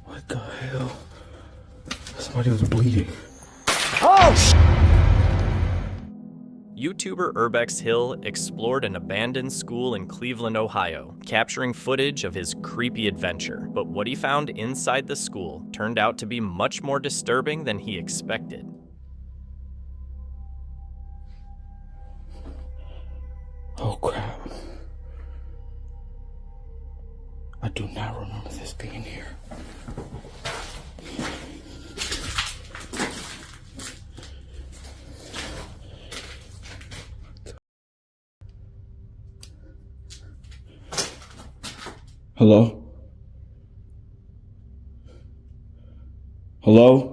What the hell? Somebody was bleeding. YouTuber Urbex Hill explored an abandoned school in Cleveland, Ohio, capturing footage of his creepy adventure. But what he found inside the school turned out to be much more disturbing than he expected. Oh crap. I do not remember this being here. Hello? Hello?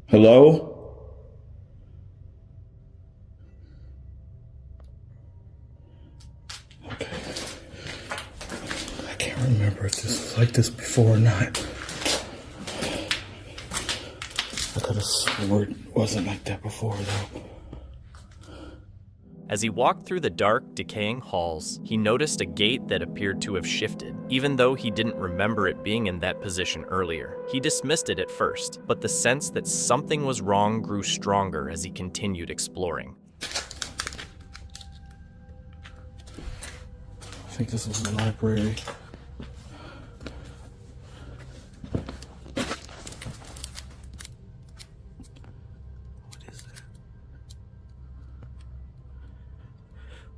Hello? Okay. I can't remember if this was like this before or not. I could have sworn it wasn't like that before, though. As he walked through the dark, decaying halls, he noticed a gate that appeared to have shifted, even though he didn't remember it being in that position earlier. He dismissed it at first, but the sense that something was wrong grew stronger as he continued exploring. I think this was the library.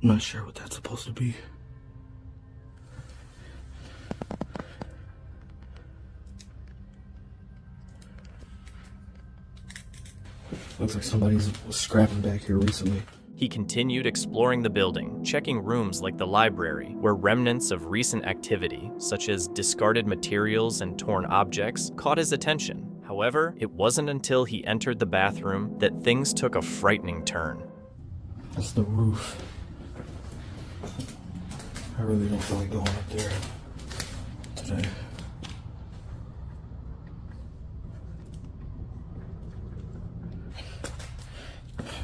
I'm not sure what that's supposed to be. Looks like somebody was scrapping back here recently. He continued exploring the building, checking rooms like the library, where remnants of recent activity, such as discarded materials and torn objects, caught his attention. However, it wasn't until he entered the bathroom that things took a frightening turn. That's the roof. I really don't feel like going up there today.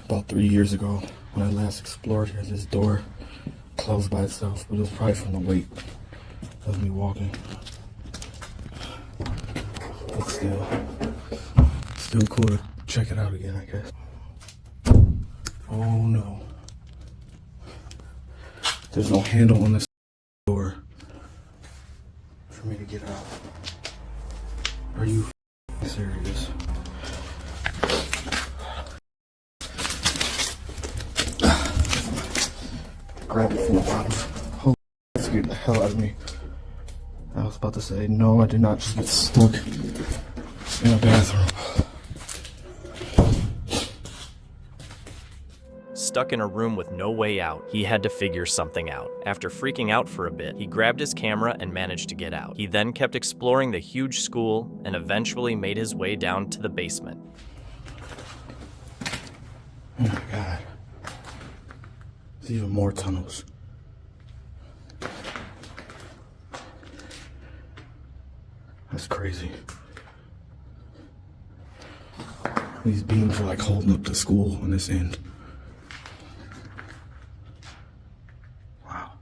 About 3 years ago, when I last explored here, this door closed by itself, but it was probably from the weight of me walking. But still cool to check it out again, I guess. Oh no. There's no handle on this door for me to get out. Are you serious? Grab it from the bottom. Holy, that scared the hell out of me. I was about to say, no, I did not just get stuck in a bathroom. Stuck in a room with no way out, he had to figure something out. After freaking out for a bit, he grabbed his camera and managed to get out. He then kept exploring the huge school and eventually made his way down to the basement. Oh my God. There's even more tunnels. That's crazy. These beams are like holding up the school on this end. Wow.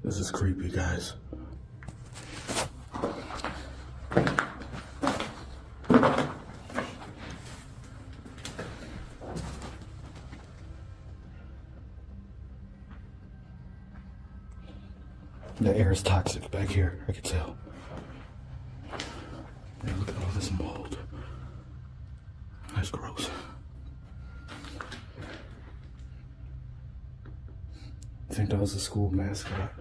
This is creepy, guys. The air is toxic back here, I can tell. Yeah, look at all this mold. That's gross. I think that was the school mascot.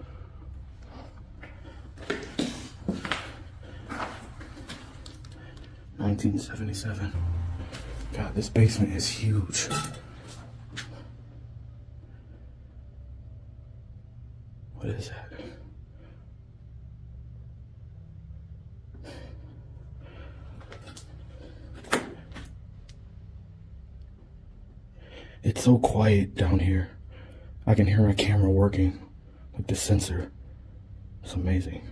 $1977. God, this basement is huge. What is that? It's so quiet down here. I can hear my camera working, like the sensor. It's amazing.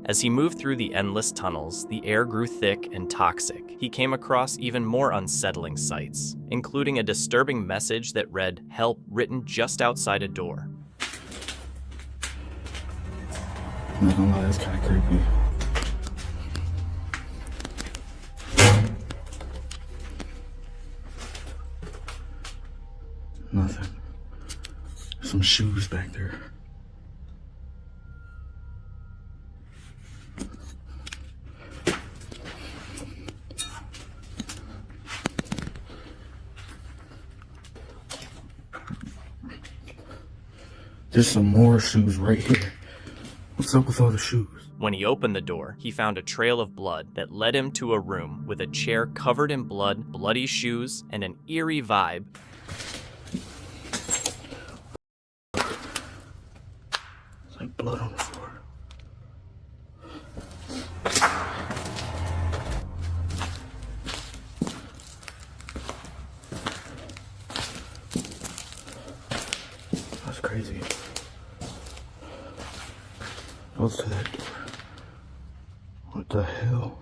As he moved through the endless tunnels, the air grew thick and toxic. He came across even more unsettling sights, including a disturbing message that read, "Help," written just outside a door. I'm not gonna lie, that's kind of creepy. Nothing. Some shoes back there. There's some more shoes right here. What's up with all the shoes? When he opened the door, he found a trail of blood that led him to a room with a chair covered in blood, bloody shoes, and an eerie vibe. It's like blood on the floor. That's crazy. Goes to that door. What the hell?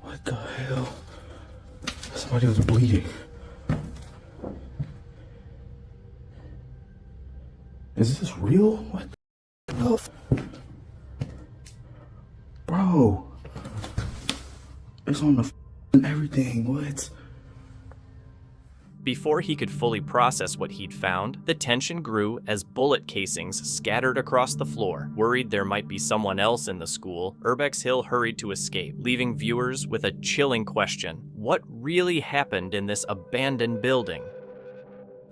What the hell? Somebody was bleeding. Is this real? What the hell? Bro. It's on the and everything. What? Before he could fully process what he'd found, the tension grew as bullet casings scattered across the floor. Worried there might be someone else in the school, Urbex Hill hurried to escape, leaving viewers with a chilling question. What really happened in this abandoned building?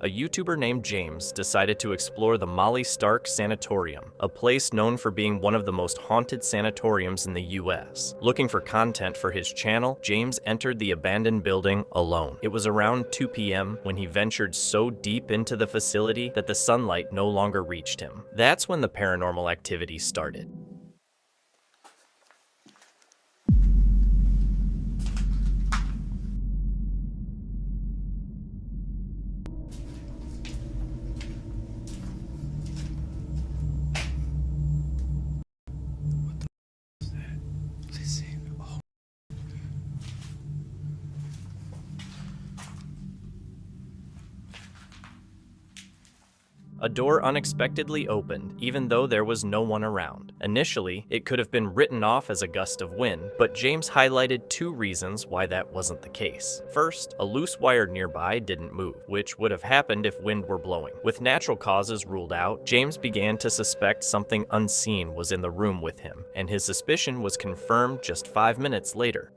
A YouTuber named James decided to explore the Molly Stark Sanatorium, a place known for being one of the most haunted sanatoriums in the US. Looking for content for his channel, James entered the abandoned building alone. It was around 2 p.m. when he ventured so deep into the facility that the sunlight no longer reached him. That's when the paranormal activity started. A door unexpectedly opened, even though there was no one around. Initially, it could have been written off as a gust of wind, but James highlighted 2 reasons why that wasn't the case. First, a loose wire nearby didn't move, which would have happened if wind were blowing. With natural causes ruled out, James began to suspect something unseen was in the room with him, and his suspicion was confirmed just 5 minutes later.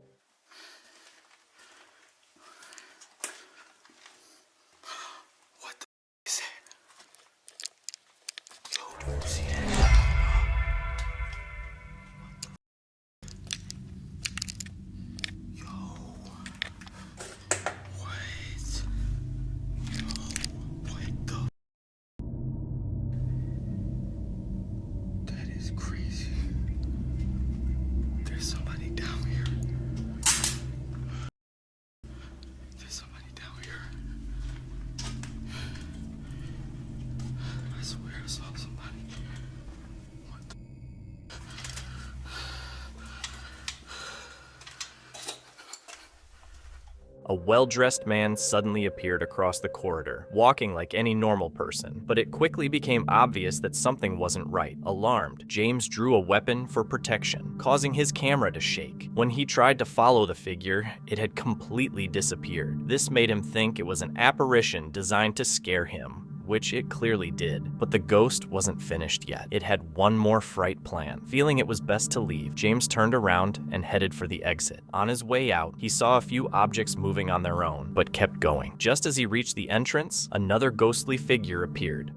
A well-dressed man suddenly appeared across the corridor, walking like any normal person, but it quickly became obvious that something wasn't right. Alarmed, James drew a weapon for protection, causing his camera to shake. When he tried to follow the figure, it had completely disappeared. This made him think it was an apparition designed to scare him. which it clearly did. But the ghost wasn't finished yet. It had one more fright plan. Feeling it was best to leave, James turned around and headed for the exit. On his way out, he saw a few objects moving on their own, but kept going. Just as he reached the entrance, another ghostly figure appeared.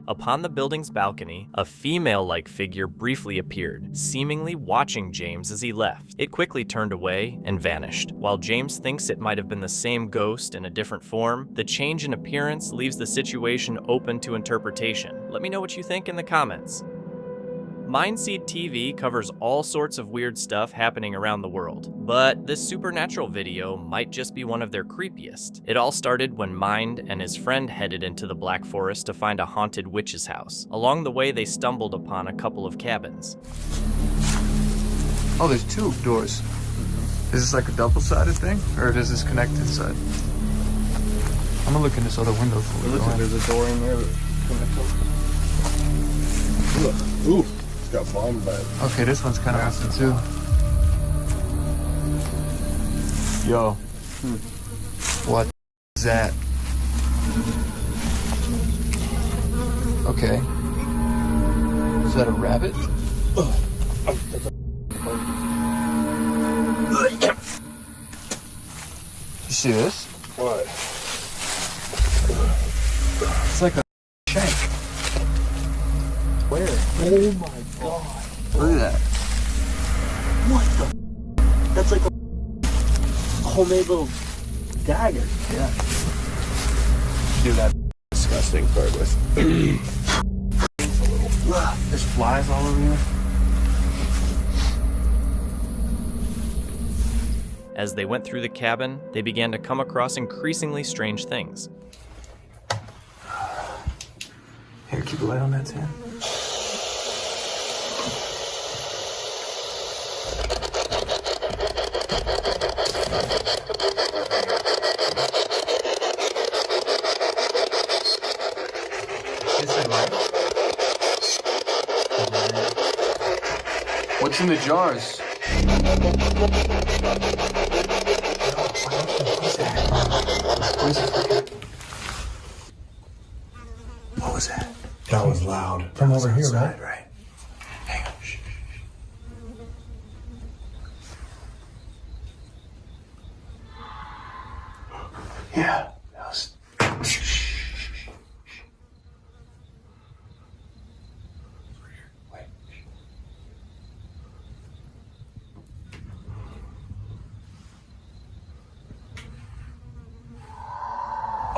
Upon the building's balcony, a female-like figure briefly appeared, seemingly watching James as he left. It quickly turned away and vanished. While James thinks it might have been the same ghost in a different form, the change in appearance leaves the situation open to interpretation. Let me know what you think in the comments. Mindseed TV covers all sorts of weird stuff happening around the world, but this supernatural video might just be one of their creepiest. It all started when Mind and his friend headed into the Black Forest to find a haunted witch's house. Along the way, they stumbled upon a couple of cabins. Oh, there's two doors. Is this like a double-sided thing, or does this connect inside? I'm gonna look in this other window. It looks like there's a door in there that connects up. Ooh. Got bombed by it. Okay, this one's kind of awesome too. Yo. What is that? Okay. Is that a rabbit? You see this? What? It's like a shank. Where? Oh my god. Look at that. What the? That's like a homemade little dagger. Yeah. Do that disgusting part with. There's flies all over here. As they went through the cabin, they began to come across increasingly strange things. Here, keep a light on that, Sam. What's in the jars? What was that? That was loud. From over here, outside, right? Hang on. Shh. Yeah. That was... Wait.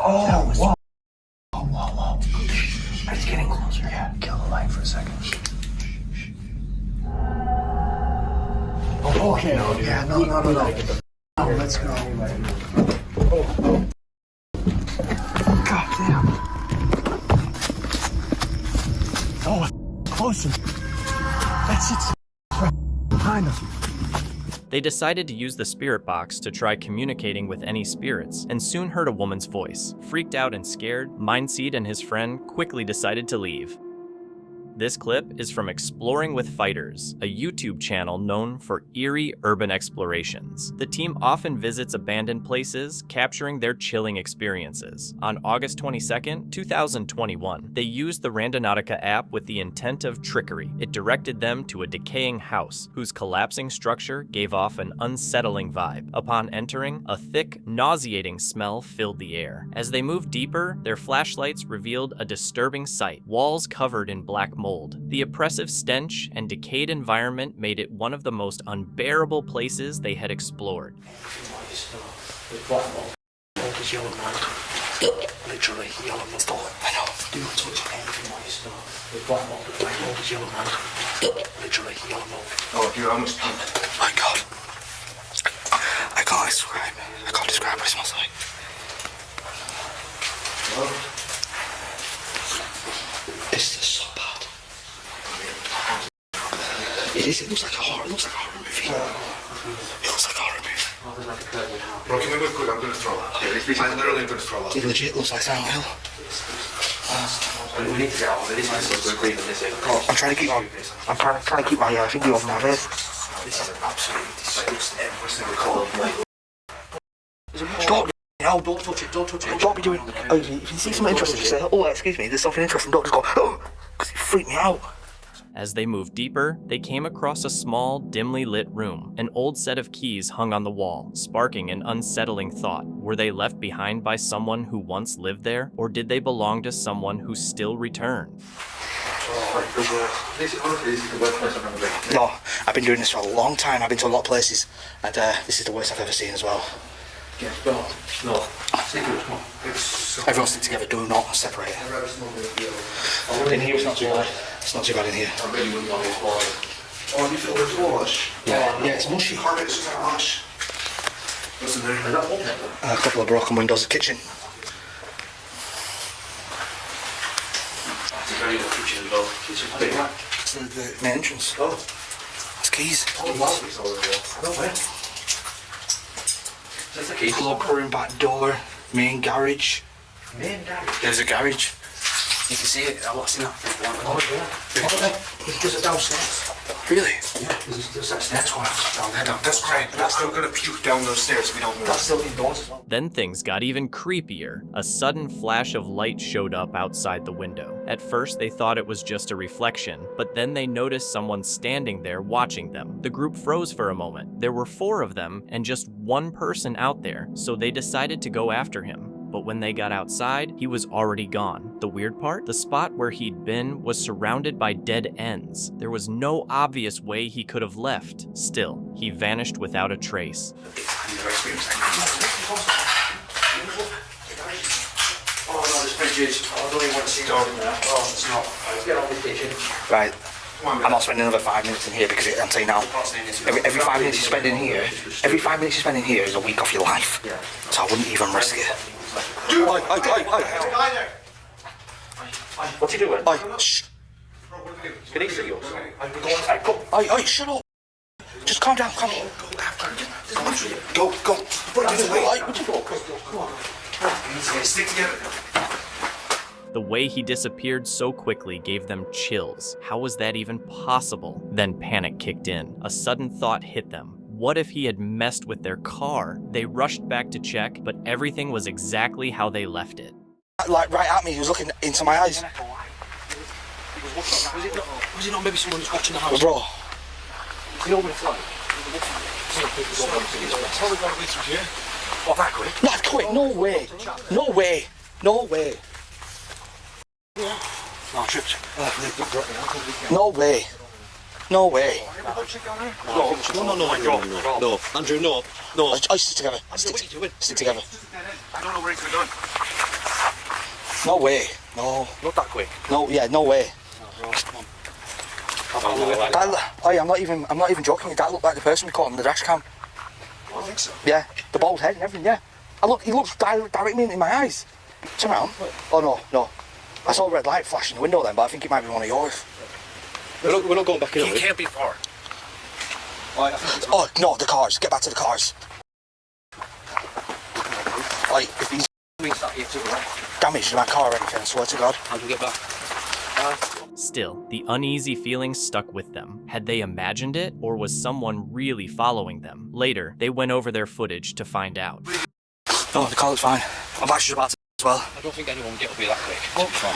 Oh, whoa. Whoa. It's getting closer. Yeah, kill the light for a second. Oh, okay. No, dude. Yeah, no. Oh, let's go. God damn. Oh, closer. That's it. Behind us. They decided to use the spirit box to try communicating with any spirits, and soon heard a woman's voice. Freaked out and scared, Mindseed and his friend quickly decided to leave. This clip is from Exploring with Fighters, a YouTube channel known for eerie urban explorations. The team often visits abandoned places, capturing their chilling experiences. On August 22nd, 2021, they used the Randonautica app with the intent of trickery. It directed them to a decaying house, whose collapsing structure gave off an unsettling vibe. Upon entering, a thick, nauseating smell filled the air. As they moved deeper, their flashlights revealed a disturbing sight: walls covered in black mold. The oppressive stench and decayed environment made it one of the most unbearable places they had explored. Literally yellow mold. I know. Do not touch anything while you start. With black mold. The black mold is yellow mold. Literally yellow mold. Oh, dude, I almost pumped. My God. I can't describe what it smells like. It's just so bad. It is. It looks like a horror. It looks like a horror movie. It looks like a horror movie. Oh, there's like a curtain now. Bro, can we move quick? I'm going to throw up. I'm literally going to throw up. It legit looks like Silent Hill. We need to get out of it. This is screaming this in. I'm trying to keep my finger off my face. This is absolutely disgusting. Every single colour. Stop. No, don't touch it. Don't touch it. Don't be doing. Oh, if you see something interesting, just say, "Oh, excuse me, there's something interesting." Don't just go, "Oh," because it freaked me out. As they moved deeper, they came across a small, dimly lit room. An old set of keys hung on the wall, sparking an unsettling thought. Were they left behind by someone who once lived there, or did they belong to someone who still returned? No, I've been doing this for a long time. I've been to a lot of places, and this is the worst I've ever seen as well. Yeah, well, no. Everyone stick together, do not separate. In here it's not too bad. It's not too bad in here. Oh, you feel the floor mush? Yeah, it's mushy. Carpet's just like mush. What's in there? A couple of broken windows, kitchen. It's a very good kitchen as well. It's the main entrance. Oh. It's keys. That's the key. Cloakroom, back door, main garage. Main garage. There's a garage. You can see it. I've seen that before. Oh, yeah. There's a downstairs. Really? Yeah, there's that stairs going down there. That's great, but that's still going to puke down those stairs if we don't move. That's still indoors as well. Then things got even creepier. A sudden flash of light showed up outside the window. At first, they thought it was just a reflection, but then they noticed someone standing there watching them. The group froze for a moment. There were 4 of them and just one person out there, so they decided to go after him. But when they got outside, he was already gone. The weird part? The spot where he'd been was surrounded by dead ends. There was no obvious way he could have left. Still, he vanished without a trace. Oh no, there's fridges. I don't even want to see what's in there. Oh, it's not. Let's get on with the kitchen. Right. I'm not spending another 5 minutes in here because I'm saying now, every 5 minutes you spend in here, is a week off your life. So I wouldn't even risk it. Dude! What's he doing? Shh. Can he see us? Shut up. Just calm down, calm down. Go. Stick together. The way he disappeared so quickly gave them chills. How was that even possible? Then panic kicked in. A sudden thought hit them. What if he had messed with their car? They rushed back to check, but everything was exactly how they left it. Like right at me, he was looking into my eyes. Was it not maybe someone who's watching the house? Bro. You know what it's like? What, that quick? Not quick, no way. No, I tripped. No way. No, Andrew, no. I stick together. Stick together. I don't know where he could have gone. No way. No. Not that quick. No. Yeah. No way. No, come on. I'm not even joking. That looked like the person we caught on the dash cam. I think so. Yeah. The bald head and everything. Yeah. He looks directly in my eyes. Turn around. Oh no. I saw a red light flash in the window then, but I think it might be one of yours. We're not going back in. He can't be far. Oh no, the cars. Get back to the cars. Like if he's damaged in my car or anything, I swear to God. How do we get back? Still, the uneasy feeling stuck with them. Had they imagined it, or was someone really following them? Later, they went over their footage to find out. Oh, the car looks fine. My battery's about to as well. I don't think anyone will get up here that quick.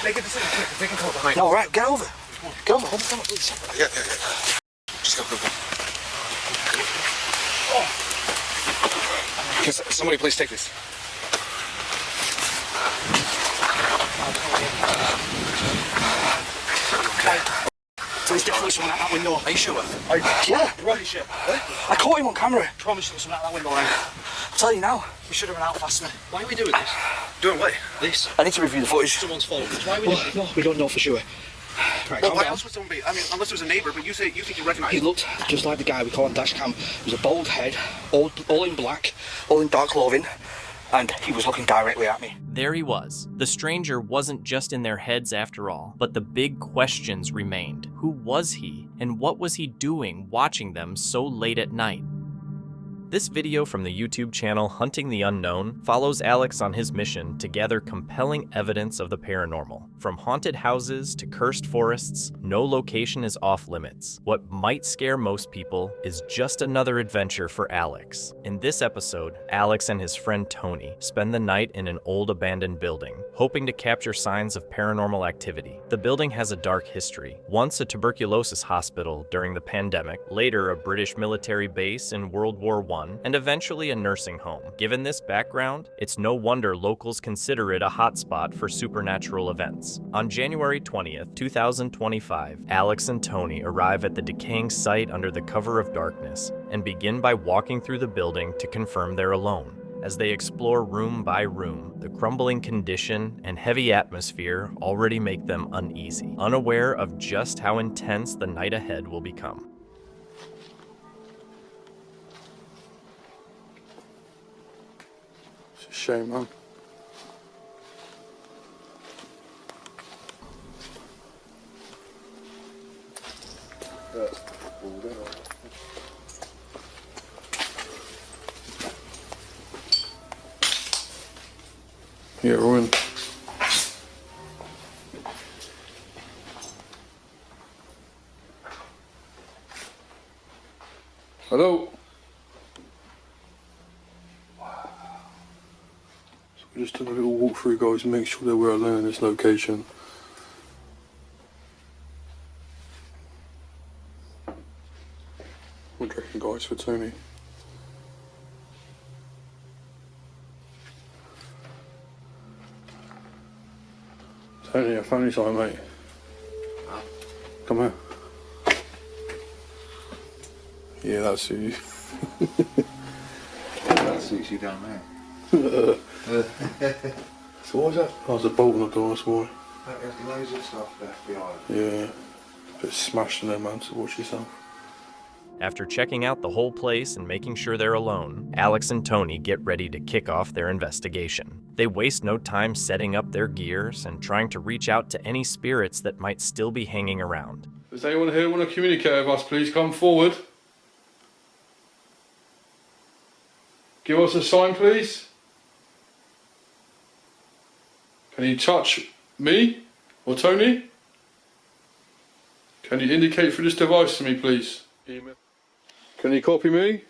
Make a decision quick. They can come behind. No, right, get over. Get over. Hold on, please. Yeah. Just go. Can somebody please take this? So there's definitely someone out that window. Are you sure? Yeah. Really sure? I caught him on camera. Promise there was someone out that window, right? I'll tell you now. We should have run out faster. Why are we doing this? Doing what? This? I need to review the footage. Someone's fault. Why are we doing this? No, we don't know for sure. Right, Well, calm why down. else would someone be? I mean, unless it was a neighbor, but you think you recognize He him. looked just like the guy we caught on dash cam. He was a bald head, all in black, all in dark clothing, and he was looking directly at me. There he was. The stranger wasn't just in their heads after all, but the big questions remained. Who was he, and what was he doing watching them so late at night? This video from the YouTube channel Hunting the Unknown follows Alex on his mission to gather compelling evidence of the paranormal. From haunted houses to cursed forests, no location is off limits. What might scare most people is just another adventure for Alex. In this episode, Alex and his friend Tony spend the night in an old abandoned building, hoping to capture signs of paranormal activity. The building has a dark history. Once a tuberculosis hospital during the pandemic, later a British military base in World War I, and eventually a nursing home. Given this background, it's no wonder locals consider it a hotspot for supernatural events. On January 20th, 2025, Alex and Tony arrive at the decaying site under the cover of darkness and begin by walking through the building to confirm they're alone. As they explore room by room, the crumbling condition and heavy atmosphere already make them uneasy, unaware of just how intense the night ahead will become. It's a shame, man. Yeah, we're in. Hello? So we just took a little walk through, guys, and make sure that we're alone in this location. What do you reckon, guys, for Tony? Tony, I found you something, mate. Come here. Yeah, that suits you. That suits you down there. So what was that? Oh, there's a bolt on the door, that's why. There's loads of stuff left behind. Yeah. Bit smashed in there, man, so watch yourself. After checking out the whole place and making sure they're alone, Alex and Tony get ready to kick off their investigation. They waste no time setting up their gears and trying to reach out to any spirits that might still be hanging around. Does anyone here want to communicate with us? Please come forward. Give us a sign, please. Can you touch me or Tony? Can you indicate through this device to me, please? Email. Can you copy me?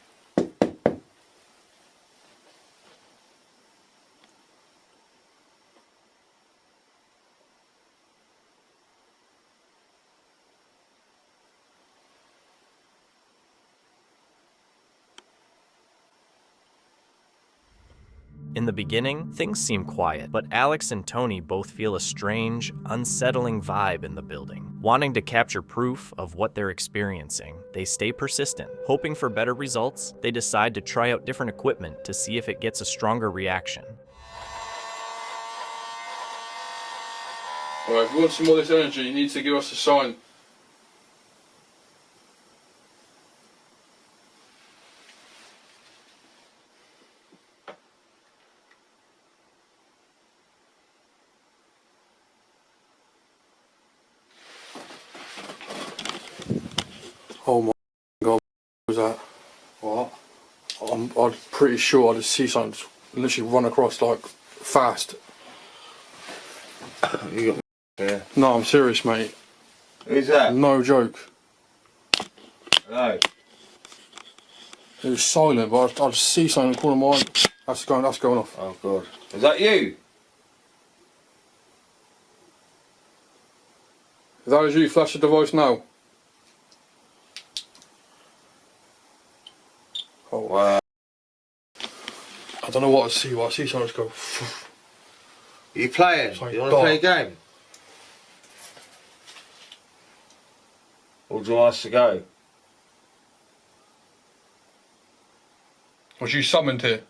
In the beginning, things seem quiet, but Alex and Tony both feel a strange, unsettling vibe in the building. Wanting to capture proof of what they're experiencing, they stay persistent. Hoping for better results, they decide to try out different equipment to see if it gets a stronger reaction. Alright, if you want some more of this energy, you need to give us a sign. Oh my god, what was that? What? I'm pretty sure I just see something literally run across like fast. You got me here. No, I'm serious, mate. Who's that? No joke. Hello. It was silent, but I just see something in the corner of my eye. That's going off. Oh god. Is that you? If that is you, flash the device now. Oh Wow. I don't know what I see, but I see something just go. Are you playing? It's like You want to play a dark. game? Or do you want us to go? Was you summoned here?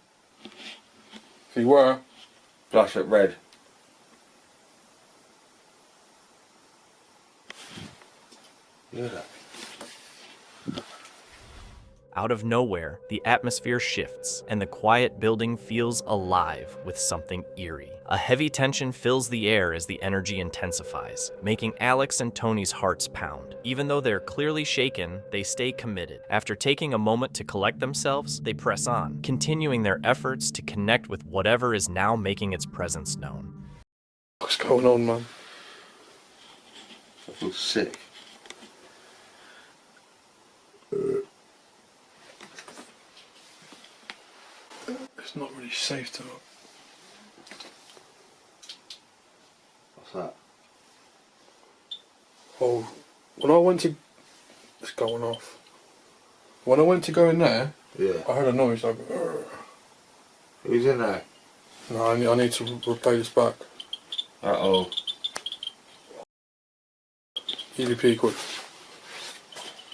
If you were. Flash it red. Yeah. Out of nowhere, the atmosphere shifts, and the quiet building feels alive with something eerie. A heavy tension fills the air as the energy intensifies, making Alex and Tony's hearts pound. Even though they're clearly shaken, they stay committed. After taking a moment to collect themselves, they press on, continuing their efforts to connect with whatever is now making its presence known. What's going on, man? I feel sick. It's not really safe to look. What's that? Oh, when I went to... It's going off. When I went to go in there, Yeah. I heard a noise like... "Urgh." Who's in there? No, I need to replay this back. Uh-oh. EVP quick.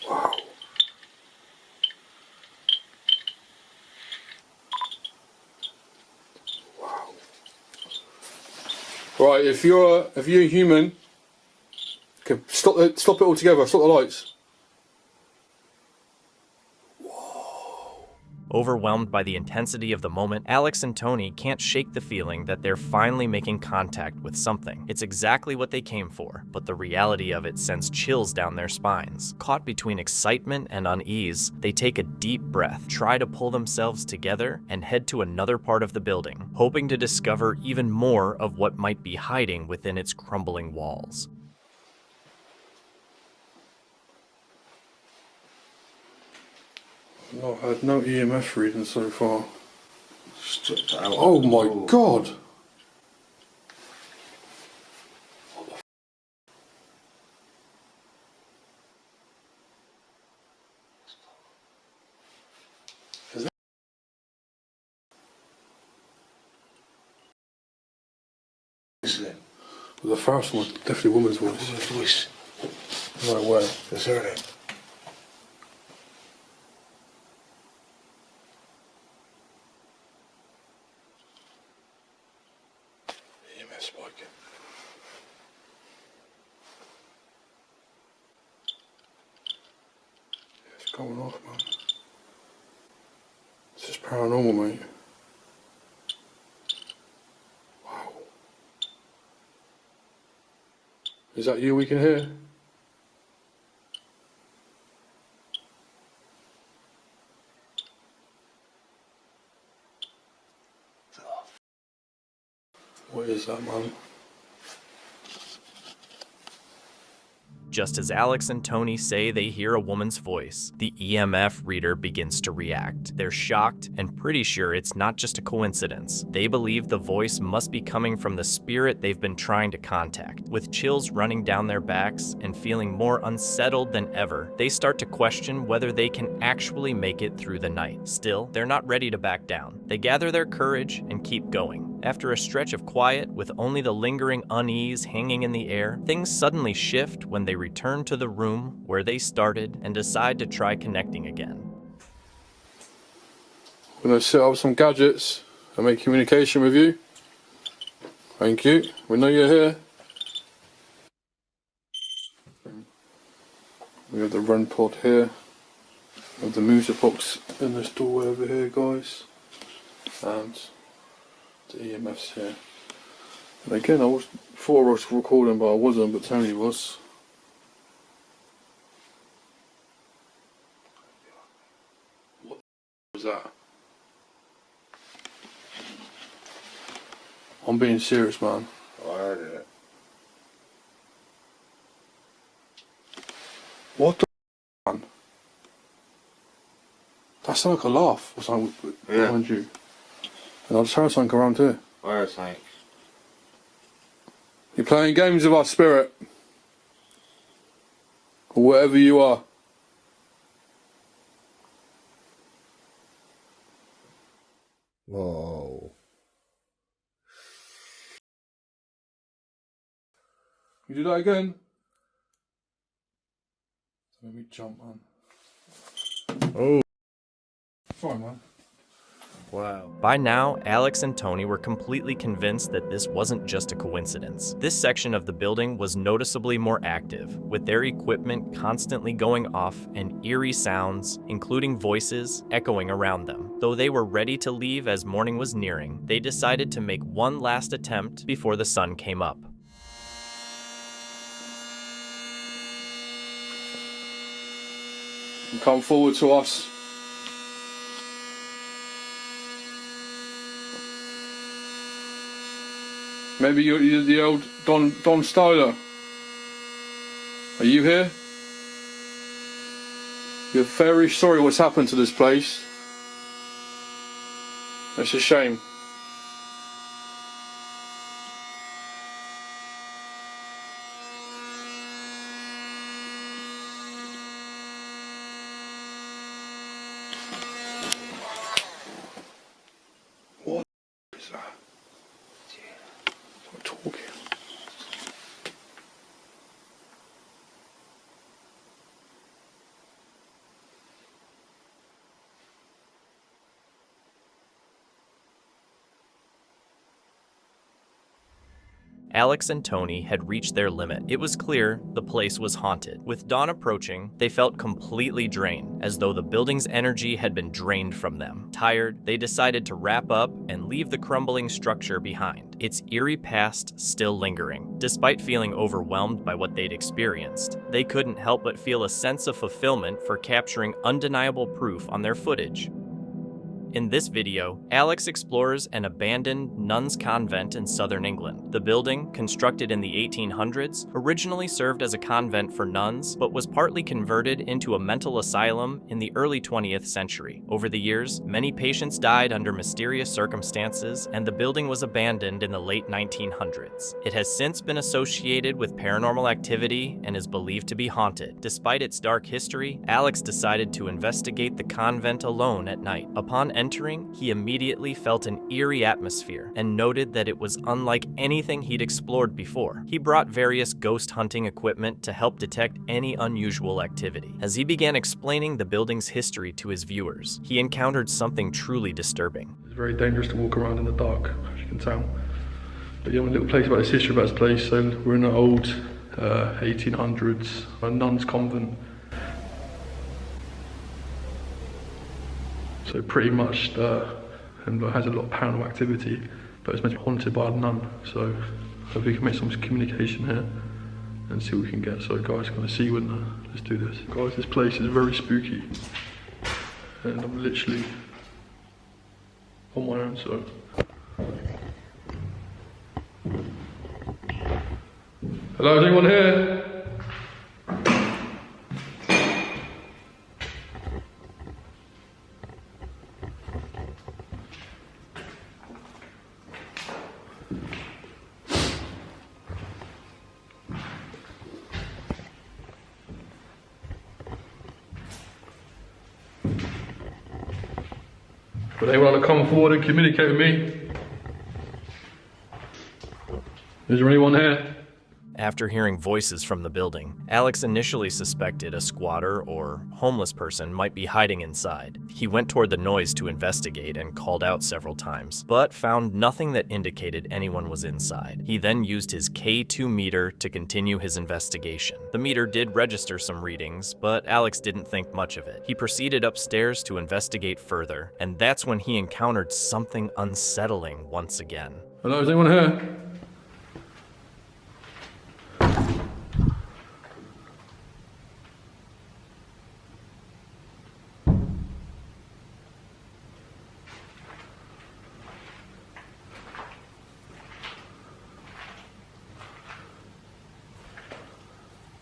Wow. Wow. Right, if you're a human, okay, stop it all together. Stop the lights. Overwhelmed by the intensity of the moment, Alex and Tony can't shake the feeling that they're finally making contact with something. It's exactly what they came for, but the reality of it sends chills down their spines. Caught between excitement and unease, they take a deep breath, try to pull themselves together, and head to another part of the building, hoping to discover even more of what might be hiding within its crumbling walls. No, I had no EMF reading so far. Stripped out. Oh my god! Is that... Listen. The first one, definitely a woman's voice. Voice. No way. Let's hear it. EMF spiking. It's going off, man. This is paranormal, mate. Wow. Is that you we can hear? What is that, man? Just as Alex and Tony say they hear a woman's voice, the EMF reader begins to react. They're shocked and pretty sure it's not just a coincidence. They believe the voice must be coming from the spirit they've been trying to contact. With chills running down their backs and feeling more unsettled than ever, they start to question whether they can actually make it through the night. Still, they're not ready to back down. They gather their courage and keep going. After a stretch of quiet, with only the lingering unease hanging in the air, things suddenly shift when they return to the room where they started and decide to try connecting again. We're going to set up some gadgets and make communication with you. Thank you. We know you're here. We have the run pod here. We have the music box in this doorway over here, guys. And the EMF's here. And again, thought I was recording, but I wasn't, but Tony was. What was that? I'm being serious, man. I heard it. What the man? That sounded like a laugh or something behind you. And I just heard something around here. I heard something. You're playing games with our spirit. Or whatever you are. Whoa. You do that again? Let me jump, man. Oh. Fine, man. Wow. By now, Alex and Tony were completely convinced that this wasn't just a coincidence. This section of the building was noticeably more active, with their equipment constantly going off and eerie sounds, including voices, echoing around them. Though they were ready to leave as morning was nearing, they decided to make one last attempt before the sun came up. Come forward to us. Maybe you're the old Don Stoller. Are you here? You're very sorry what's happened to this place. It's a shame. What is that? Stop talking. Alex and Tony had reached their limit. It was clear the place was haunted. With dawn approaching, they felt completely drained, as though the building's energy had been drained from them. Tired, they decided to wrap up and leave the crumbling structure behind, its eerie past still lingering. Despite feeling overwhelmed by what they'd experienced, they couldn't help but feel a sense of fulfillment for capturing undeniable proof on their footage. In this video, Alex explores an abandoned nuns' convent in southern England. The building, constructed in the 1800s, originally served as a convent for nuns, but was partly converted into a mental asylum in the early 20th century. Over the years, many patients died under mysterious circumstances, and the building was abandoned in the late 1900s. It has since been associated with paranormal activity and is believed to be haunted. Despite its dark history, Alex decided to investigate the convent alone at night. Upon entering, he immediately felt an eerie atmosphere and noted that it was unlike anything he'd explored before. He brought various ghost hunting equipment to help detect any unusual activity. As he began explaining the building's history to his viewers, he encountered something truly disturbing. It's very dangerous to walk around in the dark, as you can tell. But yeah, a little place about this history about this place. So we're in an old 1800s, a nuns' convent. So pretty much has a lot of paranormal activity, but it's meant to be haunted by a nun. So if we can make some communication here and see what we can get. So guys, gonna see when let's do this. Guys, this place is very spooky, and I'm literally on my own. So hello, is anyone here? Would anyone want to come forward and communicate with me? Is there anyone here? After hearing voices from the building, Alex initially suspected a squatter or homeless person might be hiding inside. He went toward the noise to investigate and called out several times, but found nothing that indicated anyone was inside. He then used his K2 meter to continue his investigation. The meter did register some readings, but Alex didn't think much of it. He proceeded upstairs to investigate further, and that's when he encountered something unsettling once again. Hello, is anyone here?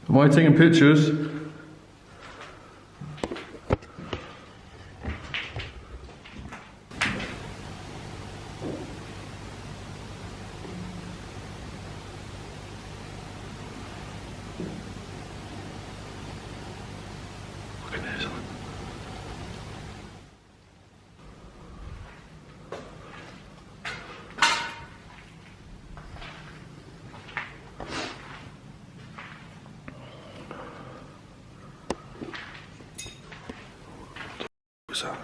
Am I taking pictures? Look at this one. What's that?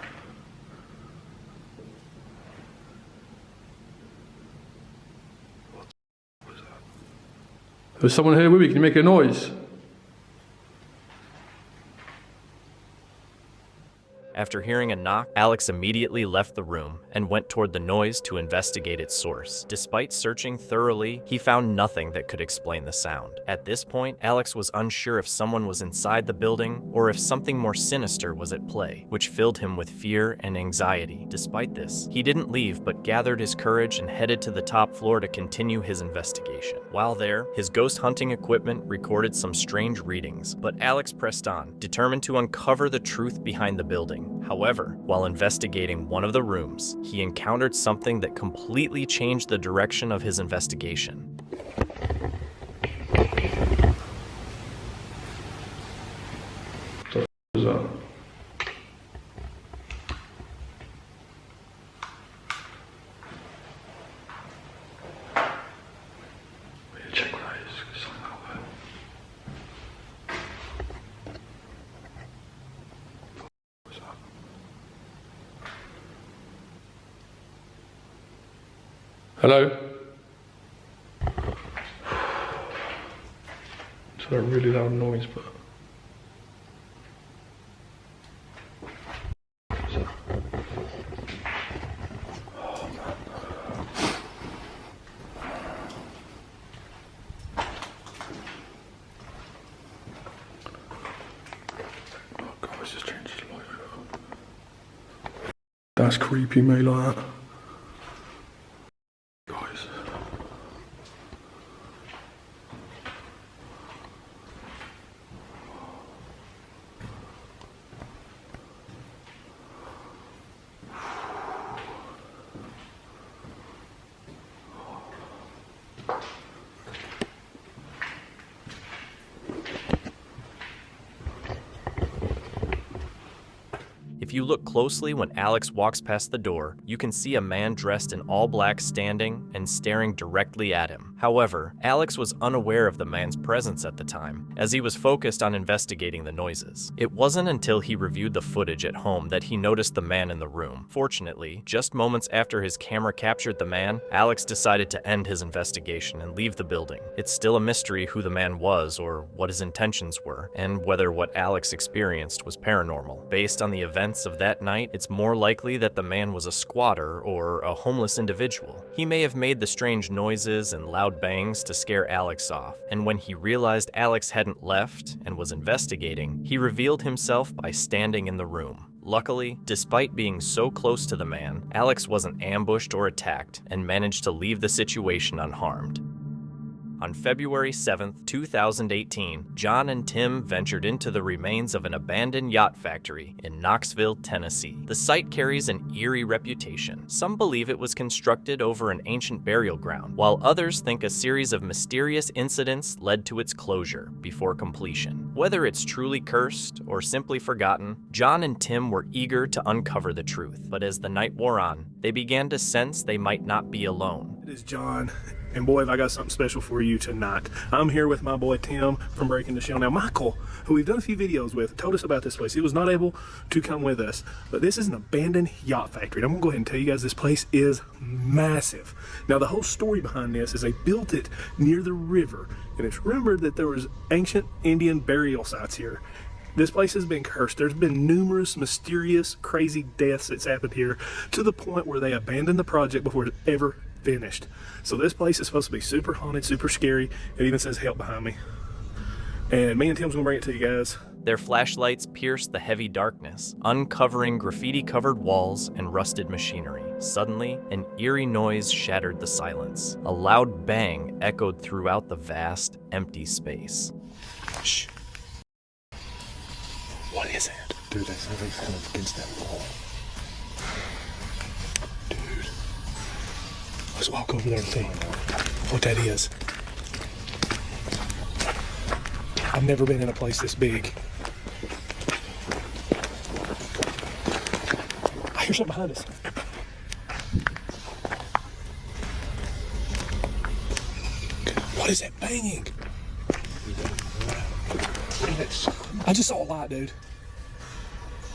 There's someone here with me. Can you make a noise? After hearing a knock, Alex immediately left the room and went toward the noise to investigate its source. Despite searching thoroughly, he found nothing that could explain the sound. At this point, Alex was unsure if someone was inside the building or if something more sinister was at play, which filled him with fear and anxiety. Despite this, he didn't leave but gathered his courage and headed to the top floor to continue his investigation. While there, his ghost hunting equipment recorded some strange readings, but Alex pressed on, determined to uncover the truth behind the building. However, while investigating one of the rooms, he encountered something that completely changed the direction of his investigation. What was that? Check what that is. Something out there. Hello? It's a really loud noise, but... Oh, man. Oh, God, it's just changed his life. That's creepy, mate, like that. If you look closely when Alex walks past the door, you can see a man dressed in all black standing and staring directly at him. However, Alex was unaware of the man's presence at the time, as he was focused on investigating the noises. It wasn't until he reviewed the footage at home that he noticed the man in the room. Fortunately, just moments after his camera captured the man, Alex decided to end his investigation and leave the building. It's still a mystery who the man was or what his intentions were, and whether what Alex experienced was paranormal. Based on the events of that night, it's more likely that the man was a squatter or a homeless individual. He may have made the strange noises and loud bangs to scare Alex off, and when he realized Alex hadn't left and was investigating, he revealed himself by standing in the room. Luckily, despite being so close to the man, Alex wasn't ambushed or attacked and managed to leave the situation unharmed. On February 7th, 2018, John and Tim ventured into the remains of an abandoned yacht factory in Knoxville, Tennessee. The site carries an eerie reputation. Some believe it was constructed over an ancient burial ground, while others think a series of mysterious incidents led to its closure before completion. Whether it's truly cursed or simply forgotten, John and Tim were eager to uncover the truth. But as the night wore on, they began to sense they might not be alone. It is John. And boy, have I got something special for you tonight. I'm here with my boy Tim from Breaking the Shell. Now Michael, who we've done a few videos with, told us about this place. He was not able to come with us, but this is an abandoned yacht factory. And I'm gonna go ahead and tell you guys this place is massive. Now the whole story behind this is they built it near the river, and it's rumored that there was ancient Indian burial sites here. This place has been cursed. There's been numerous mysterious, crazy deaths that's happened here, to the point where they abandoned the project before it ever finished. So this place is supposed to be super haunted, super scary. It even says help behind me. And me and Tim's gonna bring it to you guys. Their flashlights pierced the heavy darkness, uncovering graffiti-covered walls and rusted machinery. Suddenly, an eerie noise shattered the silence. A loud bang echoed throughout the vast, empty space. Shh. What is it? Dude, that sounds like kind of against that wall. Dude. Let's walk over there and see what that is. I've never been in a place this big. I hear something behind us. What is that banging? I just saw a light, dude.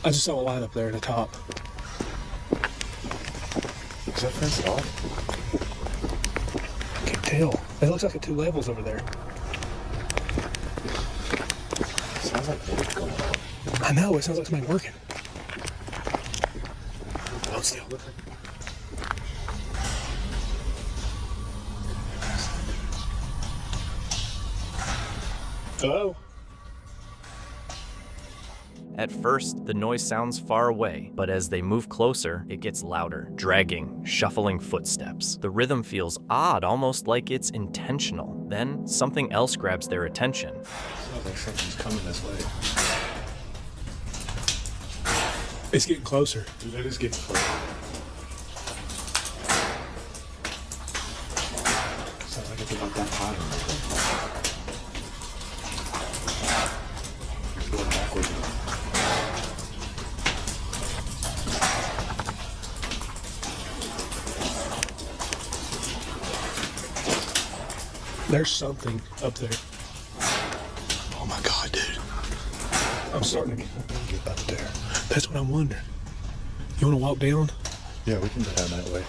I just saw a light up there at the top. Is that fenced off? I can't tell. It looks like a 2 levels over there. sounds like work going on. I know, it sounds like somebody working. Hold still. Hello? At first, the noise sounds far away, but as they move closer, it gets louder, dragging, shuffling footsteps. The rhythm feels odd, almost like it's intentional. Then, something else grabs their attention. Sounds like something's coming this way. It's getting closer. Dude, it is getting closer. Sounds like it's about that high. It's going backwards. There's something up there. Oh my God, dude. I'm starting to Get up there. That's what I'm wondering. You want to walk down? Yeah, we can go down that way.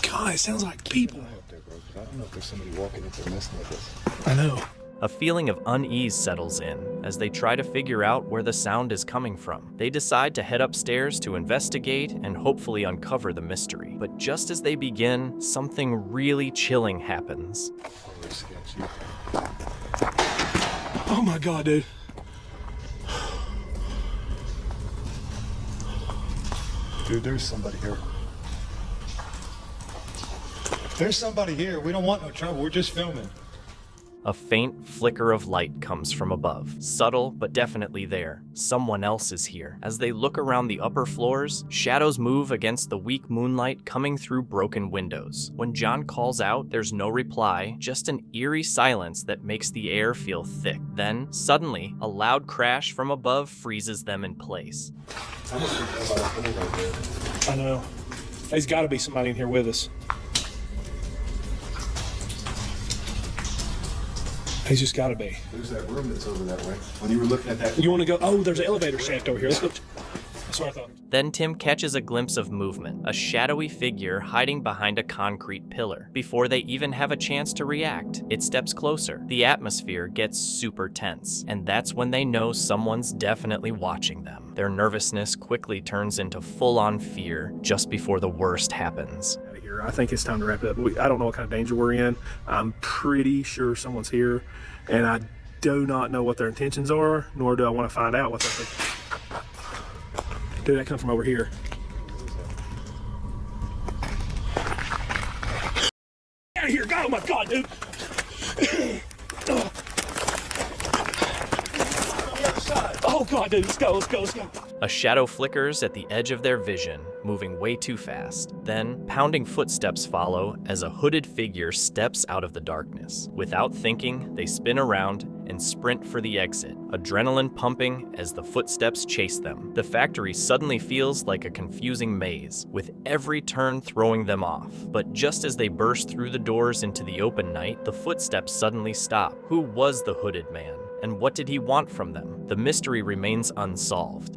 God, it sounds like people. Up there, bro. But I don't know if there's somebody walking if they're messing with us. I know. A feeling of unease settles in as they try to figure out where the sound is coming from. They decide to head upstairs to investigate and hopefully uncover the mystery. But just as they begin, something really chilling happens. Very sketchy. Oh my God, dude. Dude, there's somebody here. There's somebody here. We don't want no trouble. We're just filming. A faint flicker of light comes from above. Subtle, but definitely there. Someone else is here. As they look around the upper floors, shadows move against the weak moonlight coming through broken windows. When John calls out, there's no reply, just an eerie silence that makes the air feel thick. Then, suddenly, a loud crash from above freezes them in place. I know. There's got to be somebody in here with us. He's just got to be. There's that room that's over that way. When you were looking at that... You want to go? Oh, there's an elevator shaft over here. Let's go. That's what I thought. Then Tim catches a glimpse of movement, a shadowy figure hiding behind a concrete pillar. Before they even have a chance to react, it steps closer. The atmosphere gets super tense, and that's when they know someone's definitely watching them. Their nervousness quickly turns into full-on fear just before the worst happens. Here, I think it's time to wrap it up. I don't know what kind of danger we're in. I'm pretty sure someone's here, and I do not know what their intentions are, nor do I want to find out what they're thinking. Dude, that come from over here. Out of here, go! Oh my God, dude! Oh God, dude, let's go. A shadow flickers at the edge of their vision, moving way too fast. Then, pounding footsteps follow as a hooded figure steps out of the darkness. Without thinking, they spin around and sprint for the exit, adrenaline pumping as the footsteps chase them. The factory suddenly feels like a confusing maze, with every turn throwing them off. But just as they burst through the doors into the open night, the footsteps suddenly stop. Who was the hooded man? And what did he want from them? The mystery remains unsolved.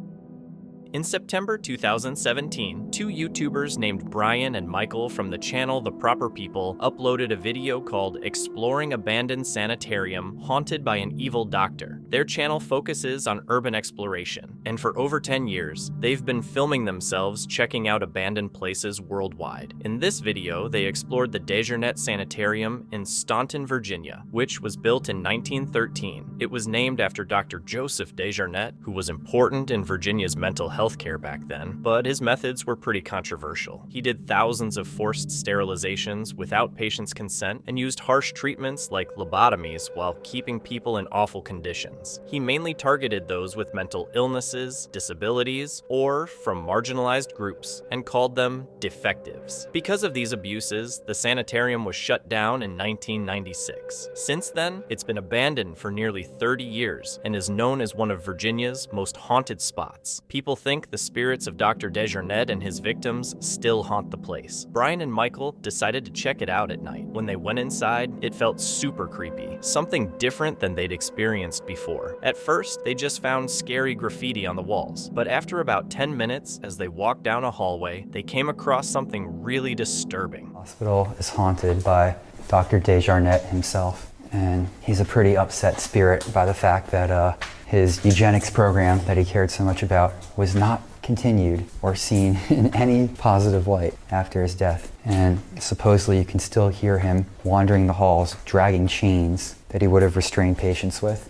In September 2017, two YouTubers named Brian and Michael from the channel The Proper People uploaded a video called Exploring Abandoned Sanatorium Haunted by an Evil Doctor. Their channel focuses on urban exploration, and for over 10 years, they've been filming themselves checking out abandoned places worldwide. In this video, they explored the Desjardins Sanatorium in Staunton, Virginia, which was built in 1913. It was named after Dr. Joseph Desjardins, who was important in Virginia's mental healthcare back then, but his methods were pretty controversial. He did thousands of forced sterilizations without patients' consent and used harsh treatments like lobotomies while keeping people in awful conditions. He mainly targeted those with mental illnesses, disabilities, or from marginalized groups, and called them defectives. Because of these abuses, the sanatorium was shut down in 1996. Since then, it's been abandoned for nearly 30 years and is known as one of Virginia's most haunted spots. People think the spirits of Dr. Desjardins and his victims still haunt the place. Brian and Michael decided to check it out at night. When they went inside, it felt super creepy, something different than they'd experienced before. At first, they just found scary graffiti on the walls, but after about 10 minutes, as they walked down a hallway, they came across something really disturbing. The hospital is haunted by Dr. Desjardins himself. And he's a pretty upset spirit by the fact that his eugenics program that he cared so much about was not continued or seen in any positive light after his death. And supposedly you can still hear him wandering the halls, dragging chains that he would have restrained patients with.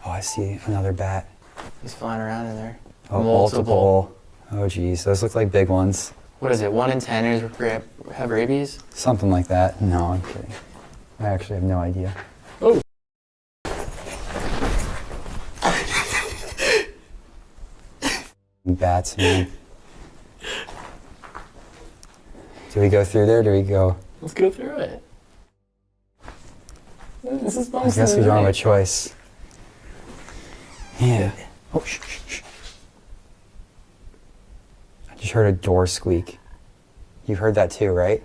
Oh, I see another bat. He's flying around in there. Oh, multiple. Oh, geez, those look like big ones. What is it, 1 in 10 have rabies? Something like that. No, I'm kidding. I actually have no idea. Oh. Bats, man. Do we go through there? Do we go? Let's go through it. This is I guess we don't have a choice. Yeah. Oh, shh, shh, shh. I just heard a door squeak. You heard that too, right?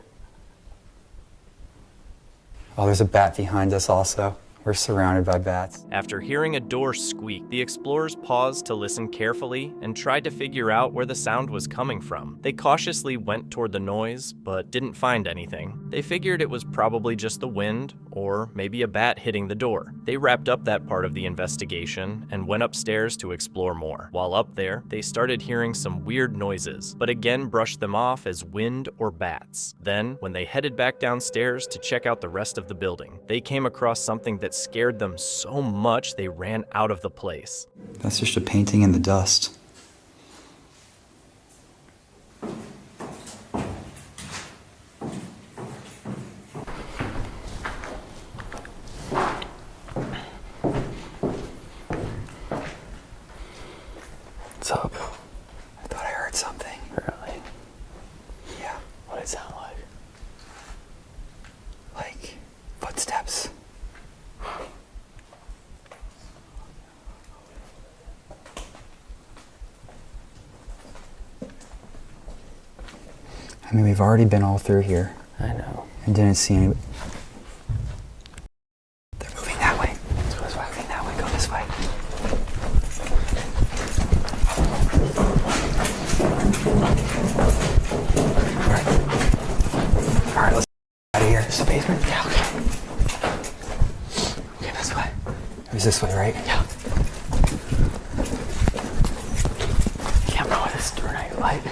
Oh, there's a bat behind us also. We're surrounded by bats. After hearing a door squeak, the explorers paused to listen carefully and tried to figure out where the sound was coming from. They cautiously went toward the noise, but didn't find anything. They figured it was probably just the wind, or maybe a bat hitting the door. They wrapped up that part of the investigation and went upstairs to explore more. While up there, they started hearing some weird noises, but again brushed them off as wind or bats. Then, when they headed back downstairs to check out the rest of the building, they came across something that scared them so much they ran out of the place. That's just a painting in the dust. What's up? I thought I heard something. Really? Yeah. What did it sound like? Like footsteps. I mean, we've already been all through here I know. and didn't see any. They're moving that way. Let's go this way. Moving that way. Go this way. All right, let's get out of here. It's the basement? Yeah, okay. Okay, this way. It was this way, right? Yeah. Can't know what this door night light.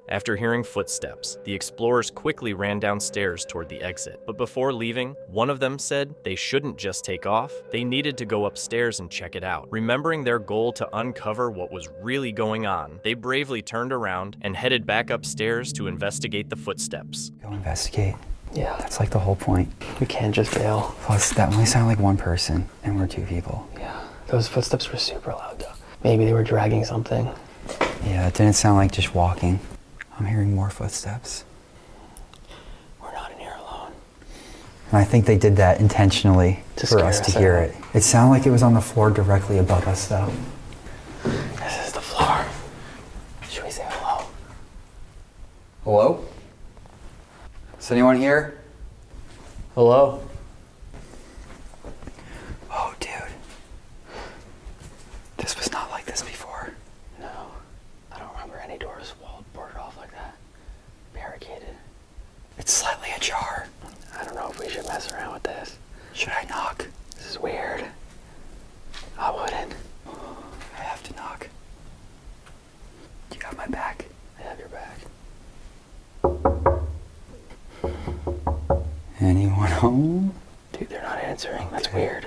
After hearing footsteps, the explorers quickly ran downstairs toward the exit. But before leaving, one of them said they shouldn't just take off, they needed to go upstairs and check it out. Remembering their goal to uncover what was really going on, they bravely turned around and headed back upstairs to investigate the footsteps. Go investigate. Yeah, That's like the whole point. we can't just bail. Plus, that only sounded like one person, and we're 2 people. Yeah, those footsteps were super loud though. Maybe they were dragging something. Yeah, it didn't sound like just walking. I'm hearing more footsteps. We're not in here alone. And I think they did that intentionally To for scare us to us hear out. it. It sounded like it was on the floor directly above us, though. This is the floor. Should we say hello? Hello? Is anyone here? Hello? Oh, dude. This was not like this before. No, I don't remember any doors boarded off like that. Barricaded. It's slightly ajar. I don't know if we should mess around with this. Should I knock? This is weird. I wouldn't. I have to knock. You got my back. I have your back. Anyone home? Dude, they're not answering. That's Okay. weird.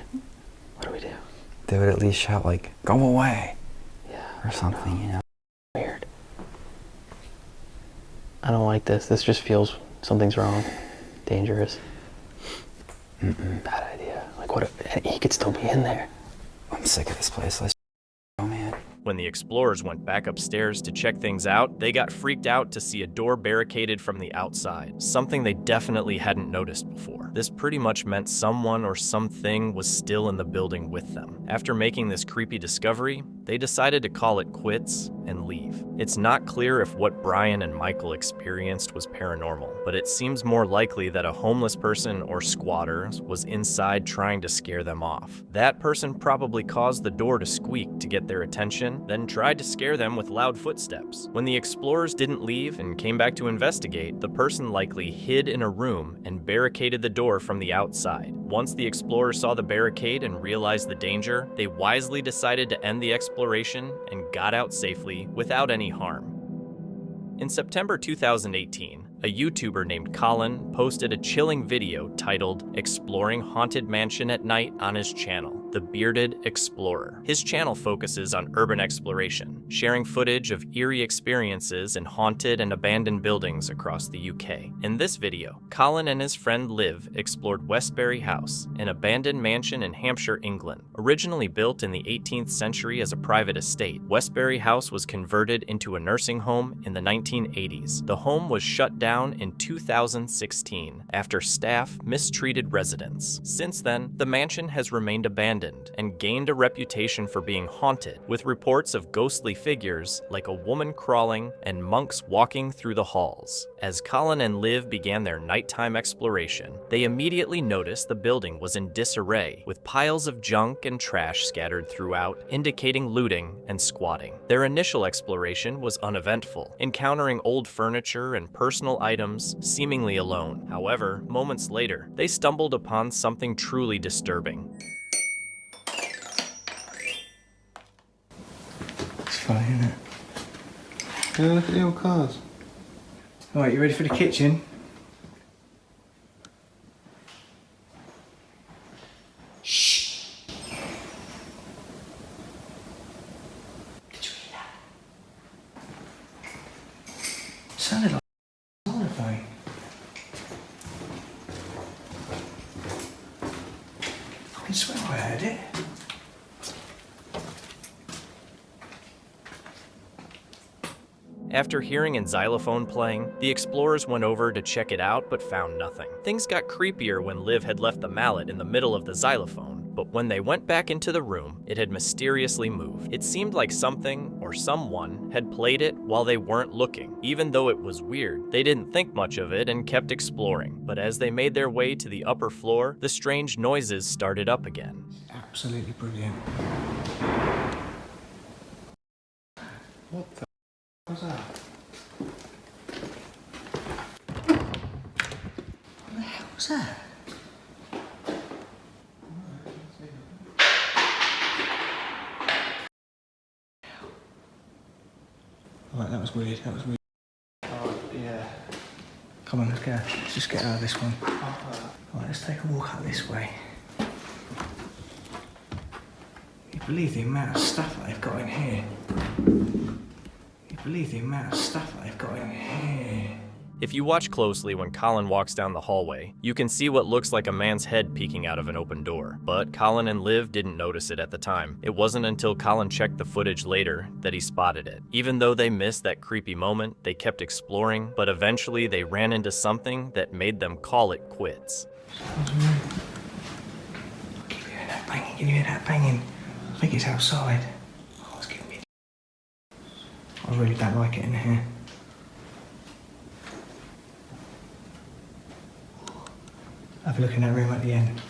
What do we do? They would at least shout like, "Go away," Yeah. or something, you know? Weird. I don't like this. This just feels something's wrong. Dangerous. Bad idea. Like what if he could still be in there? I'm sick of this place. Let's go, man. When the explorers went back upstairs to check things out, they got freaked out to see a door barricaded from the outside, something they definitely hadn't noticed before. This pretty much meant someone or something was still in the building with them. After making this creepy discovery, they decided to call it quits and leave. It's not clear if what Brian and Michael experienced was paranormal, but it seems more likely that a homeless person or squatter was inside trying to scare them off. That person probably caused the door to squeak to get their attention, then tried to scare them with loud footsteps. When the explorers didn't leave and came back to investigate, the person likely hid in a room and barricaded the door from the outside. Once the explorers saw the barricade and realized the danger, they wisely decided to end the exploration and got out safely without any harm. In September 2018, a YouTuber named Colin posted a chilling video titled "Exploring Haunted Mansion at Night" on his channel, The Bearded Explorer. His channel focuses on urban exploration, sharing footage of eerie experiences in haunted and abandoned buildings across the UK. In this video, Colin and his friend Liv explored Westbury House, an abandoned mansion in Hampshire, England. Originally built in the 18th century as a private estate, Westbury House was converted into a nursing home in the 1980s. The home was shut down in 2016 after staff mistreated residents. Since then, the mansion has remained abandoned and gained a reputation for being haunted, with reports of ghostly figures like a woman crawling and monks walking through the halls. As Colin and Liv began their nighttime exploration, they immediately noticed the building was in disarray, with piles of junk and trash scattered throughout, indicating looting and squatting. Their initial exploration was uneventful, encountering old furniture and personal items seemingly alone. However, moments later, they stumbled upon something truly disturbing. It's funny, isn't it? Yeah, look at the old cars. Alright, you ready for the kitchen? Shh. Did you hear that? Sounded like a horrifying. I can swear I heard it. After hearing a xylophone playing, the explorers went over to check it out but found nothing. Things got creepier when Liv had left the mallet in the middle of the xylophone, but when they went back into the room, it had mysteriously moved. It seemed like something or someone had played it while they weren't looking. Even though it was weird, they didn't think much of it and kept exploring. But as they made their way to the upper floor, the strange noises started up again. Absolutely brilliant. What the was that? What the hell was that? Alright, that was weird, that was weird. Oh, yeah. Come on, let's go. Let's just get out of this one. Alright, let's take a walk out this way. You believe the amount of stuff that they've got in here? Believe the amount of stuff that I've got in here. If you watch closely when Colin walks down the hallway, you can see what looks like a man's head peeking out of an open door. But Colin and Liv didn't notice it at the time. It wasn't until Colin checked the footage later that he spotted it. Even though they missed that creepy moment, they kept exploring, but eventually they ran into something that made them call it quits. Can you hear that banging? Can you hear that banging? I think it's outside. Oh, it's getting me. I really don't like it in here. Have a look in that room at the end.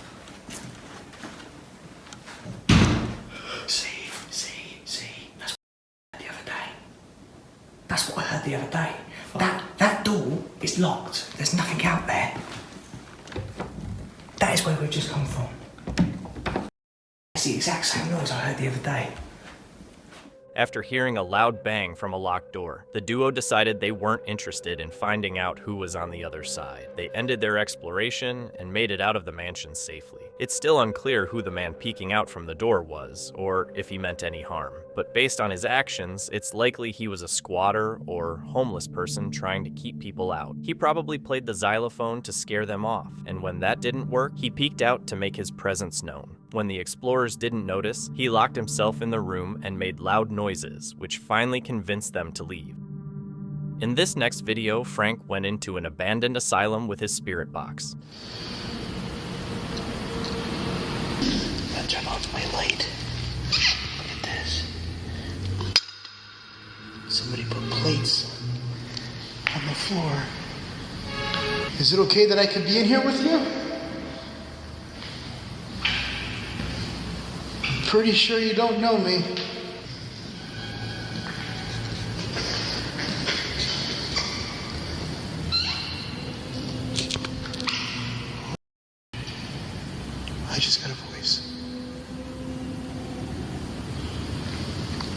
See. That's what I heard the other day. That's what I heard the other day. That door is locked. There's nothing out there. That is where we've just come from. It's the exact same noise I heard the other day. After hearing a loud bang from a locked door, the duo decided they weren't interested in finding out who was on the other side. They ended their exploration and made it out of the mansion safely. It's still unclear who the man peeking out from the door was, or if he meant any harm. But based on his actions, it's likely he was a squatter or homeless person trying to keep people out. He probably played the xylophone to scare them off, and when that didn't work, he peeked out to make his presence known. When the explorers didn't notice, he locked himself in the room and made loud noises, which finally convinced them to leave. In this next video, Frank went into an abandoned asylum with his spirit box. Turn on my light. Look at this. somebody put plates on the floor. Is it okay that I could be in here with you? I'm pretty sure you don't know me. I just got a voice.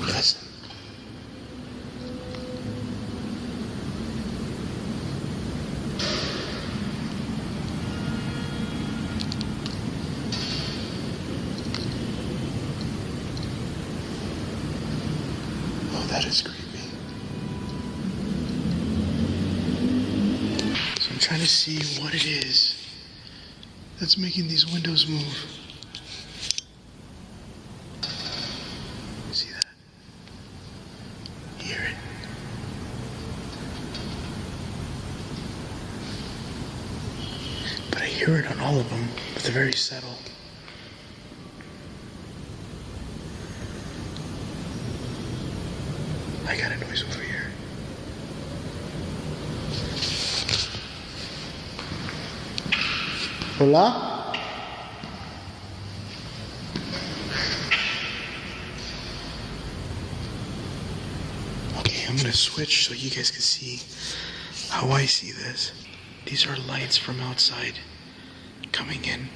Listen. Oh, that is creepy. So I'm trying to see what it is that's making these windows move. See that? Hear it? But I hear it on all of them, but they're very subtle. I got a noise over here. Hola? Okay, I'm gonna switch so you guys can see how I see this. These are lights from outside coming in.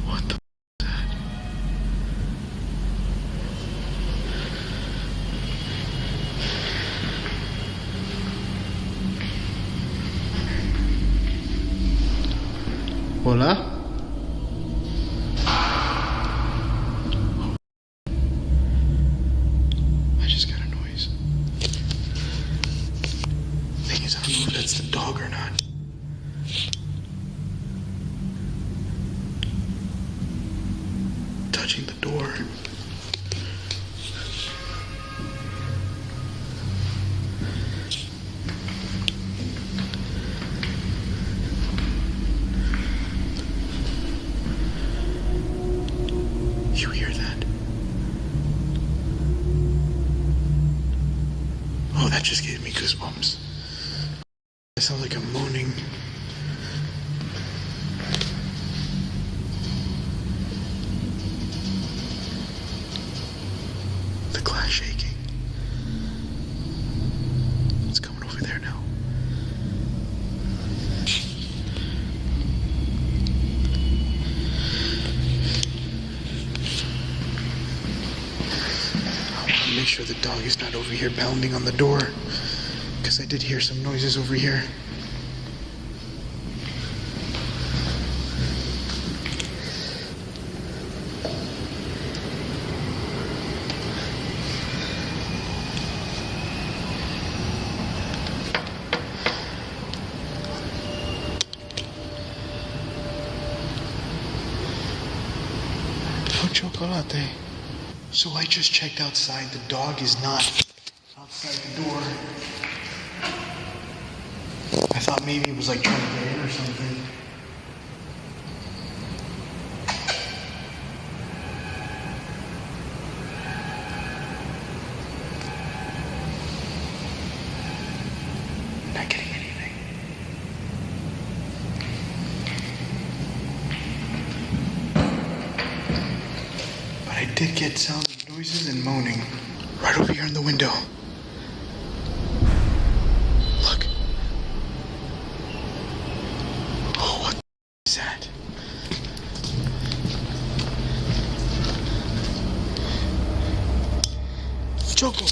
What the f is that? Hola? I just got a noise. Thing is, I don't know if that's the dog or not. Touching the door. You hear that? Oh, that just gave me goosebumps. It sounds like I'm moaning. The glass shaking. It's coming over there now. Make sure the dog is not over here pounding on the door, because I did hear some noises over here. Oh, chocolate. So I just checked outside. The dog is not outside the door. I thought maybe it was like trying to get in or something. Not getting anything. But I did get sounds of noises and moaning right over here in the window. Look. Oh, what is that? Choco,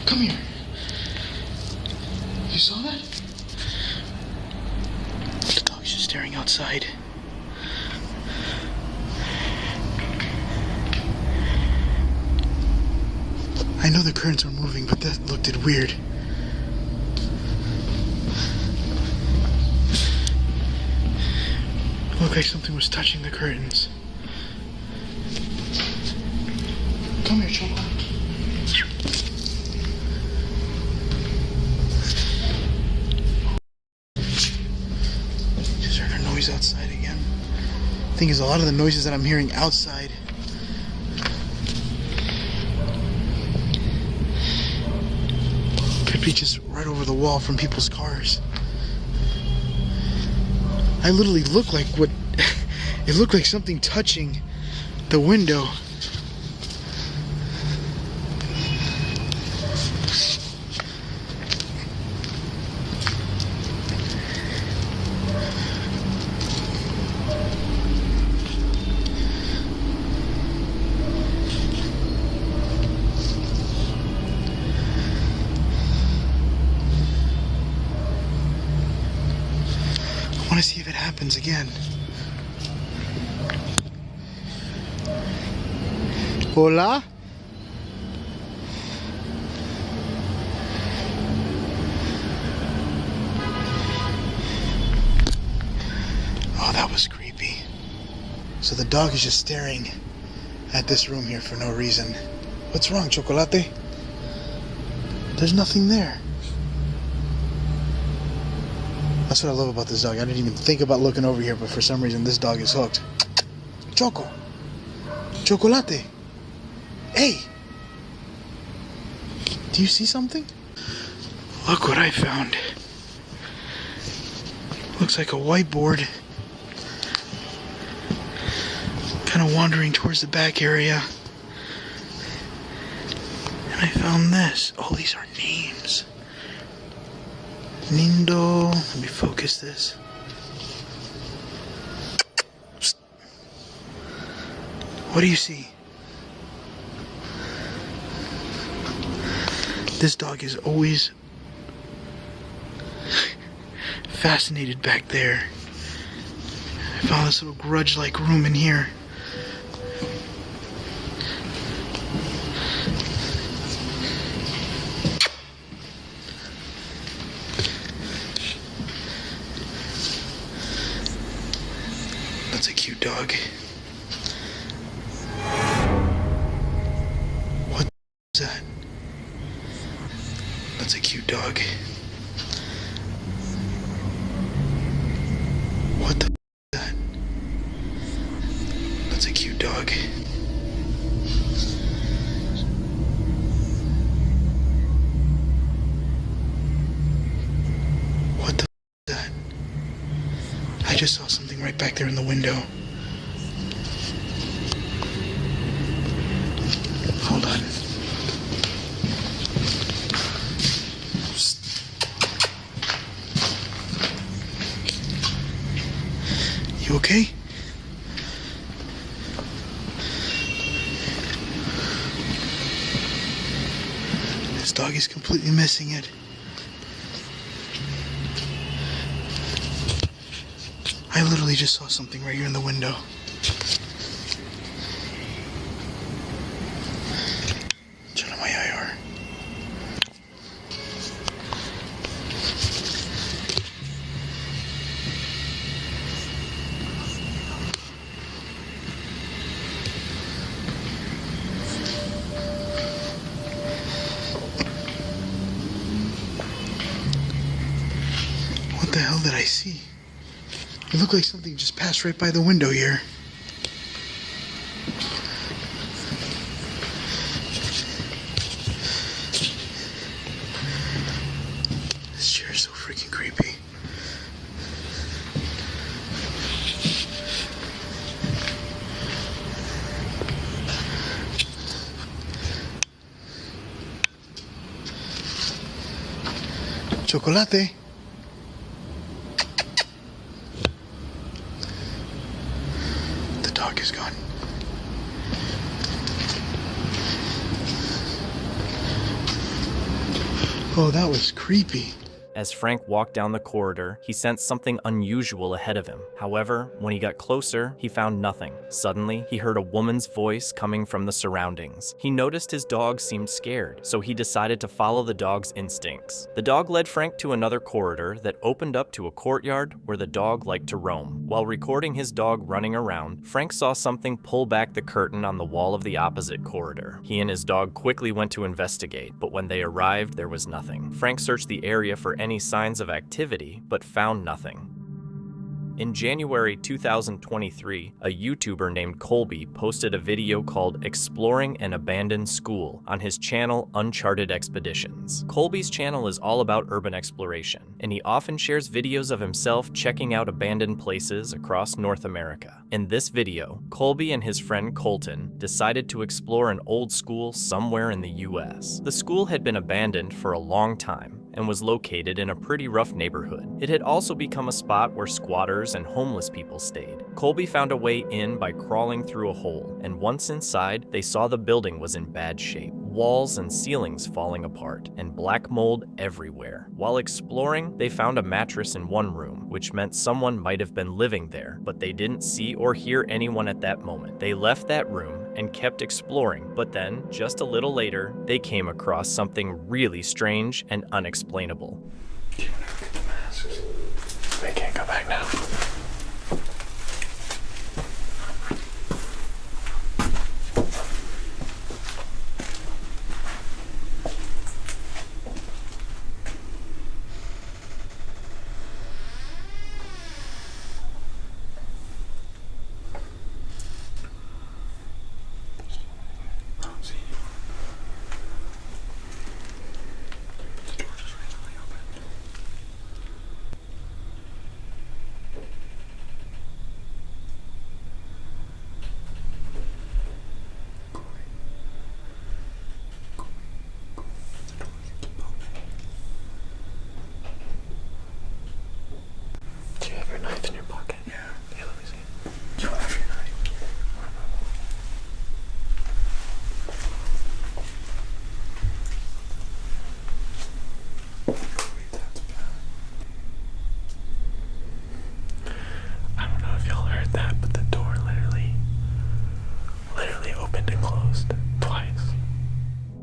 come here. You saw that? The dog's just staring outside. I know the curtains are moving, but that looked weird. Looked like something was touching the curtains. Come here, Choco. Just heard a noise outside again. Thing is, a lot of the noises that I'm hearing outside be just right over the wall from people's cars. I literally look like what... It looked like something touching the window. I want to see if it happens again. Hola? Oh, that was creepy. So the dog is just staring at this room here for no reason. What's wrong, Chocolate? There's nothing there. That's what I love about this dog. I didn't even think about looking over here, but for some reason this dog is hooked. Choco. Chocolate. Hey! Do you see something? Look what I found. Looks like a whiteboard. Kind of wandering towards the back area. And I found this. Oh, these are names. Nindo. Let me focus this. What do you see? This dog is always fascinated back there. I found this little grudge-like room in here. That's a cute dog. What is that? That's a cute dog. What the is that? That's a cute dog. What the is that? I just saw something right back there in the window. Hold on. You okay? This dog is completely missing it. I literally just saw something right here in the window. Turn on my IR. What the hell did I see? It looked like something just passed right by the window here. This chair is so freaking creepy. Chocolate. The dog is gone. Oh, that was creepy. As Frank walked down the corridor, he sensed something unusual ahead of him. However, when he got closer, he found nothing. Suddenly, he heard a woman's voice coming from the surroundings. He noticed his dog seemed scared, so he decided to follow the dog's instincts. The dog led Frank to another corridor that opened up to a courtyard where the dog liked to roam. While recording his dog running around, Frank saw something pull back the curtain on the wall of the opposite corridor. He and his dog quickly went to investigate, but when they arrived, there was nothing. Frank searched the area for any signs of activity, but found nothing. In January 2023, a YouTuber named Colby posted a video called Exploring an Abandoned School on his channel Uncharted Expeditions. Colby's channel is all about urban exploration, and he often shares videos of himself checking out abandoned places across North America. In this video, Colby and his friend Colton decided to explore an old school somewhere in the US. The school had been abandoned for a long time and was located in a pretty rough neighborhood. It had also become a spot where squatters and homeless people stayed. Colby found a way in by crawling through a hole, and once inside, they saw the building was in bad shape. Walls and ceilings falling apart, and black mold everywhere. While exploring, they found a mattress in one room, which meant someone might have been living there, but they didn't see or hear anyone at that moment. They left that room and kept exploring, but then, just a little later, they came across something really strange and unexplainable. Do you want to look at the masks? They can't go back now.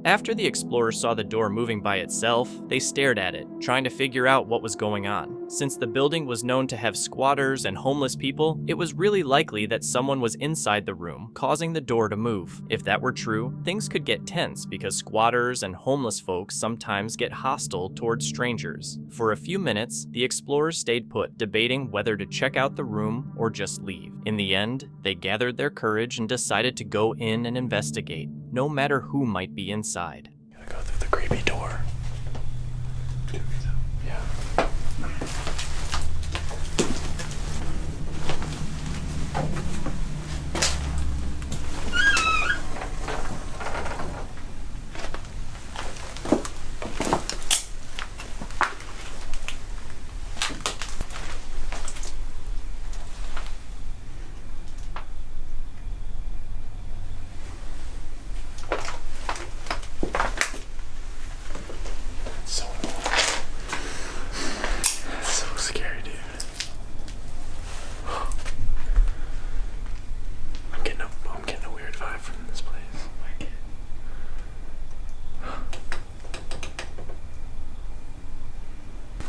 After the explorers saw the door moving by itself, they stared at it, trying to figure out what was going on. Since the building was known to have squatters and homeless people, it was really likely that someone was inside the room, causing the door to move. If that were true, things could get tense because squatters and homeless folks sometimes get hostile towards strangers. For a few minutes, the explorers stayed put, debating whether to check out the room or just leave. In the end, they gathered their courage and decided to go in and investigate, no matter who might be inside. Gotta go through the creepy door. Yeah.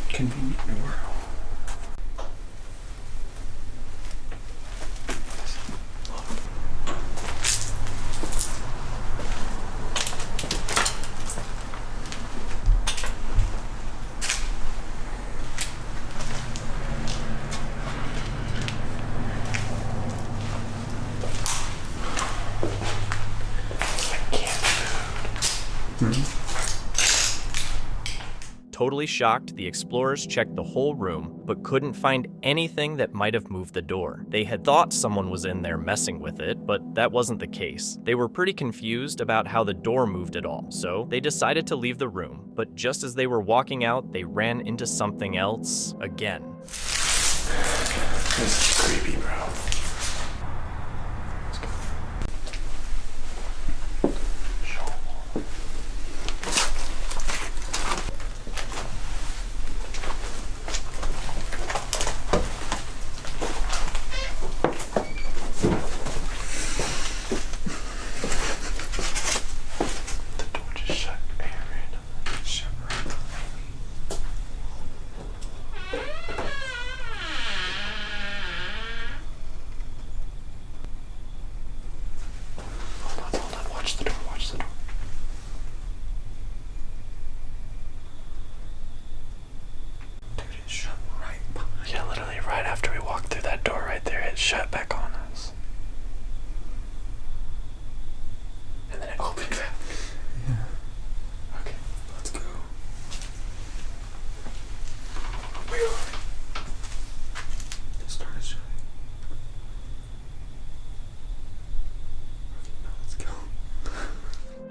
Convenient door. Totally shocked, the explorers checked the whole room, but couldn't find anything that might have moved the door. They had thought someone was in there messing with it, but that wasn't the case. They were pretty confused about how the door moved at all, so they decided to leave the room. But just as they were walking out, they ran into something else again. This is creepy, bro.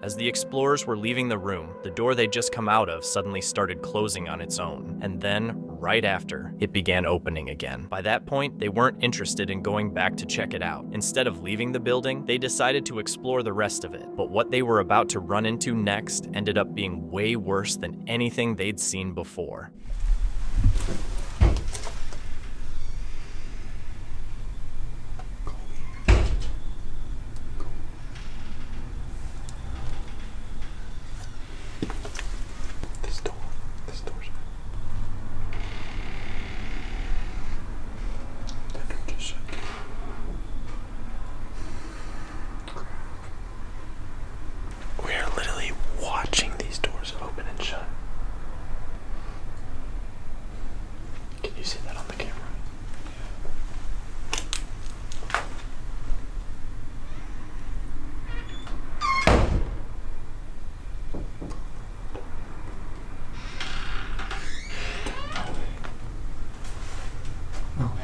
As the explorers were leaving the room, the door they'd just come out of suddenly started closing on its own. And then, right after, it began opening again. By that point, they weren't interested in going back to check it out. Instead of leaving the building, they decided to explore the rest of it. But what they were about to run into next ended up being way worse than anything they'd seen before.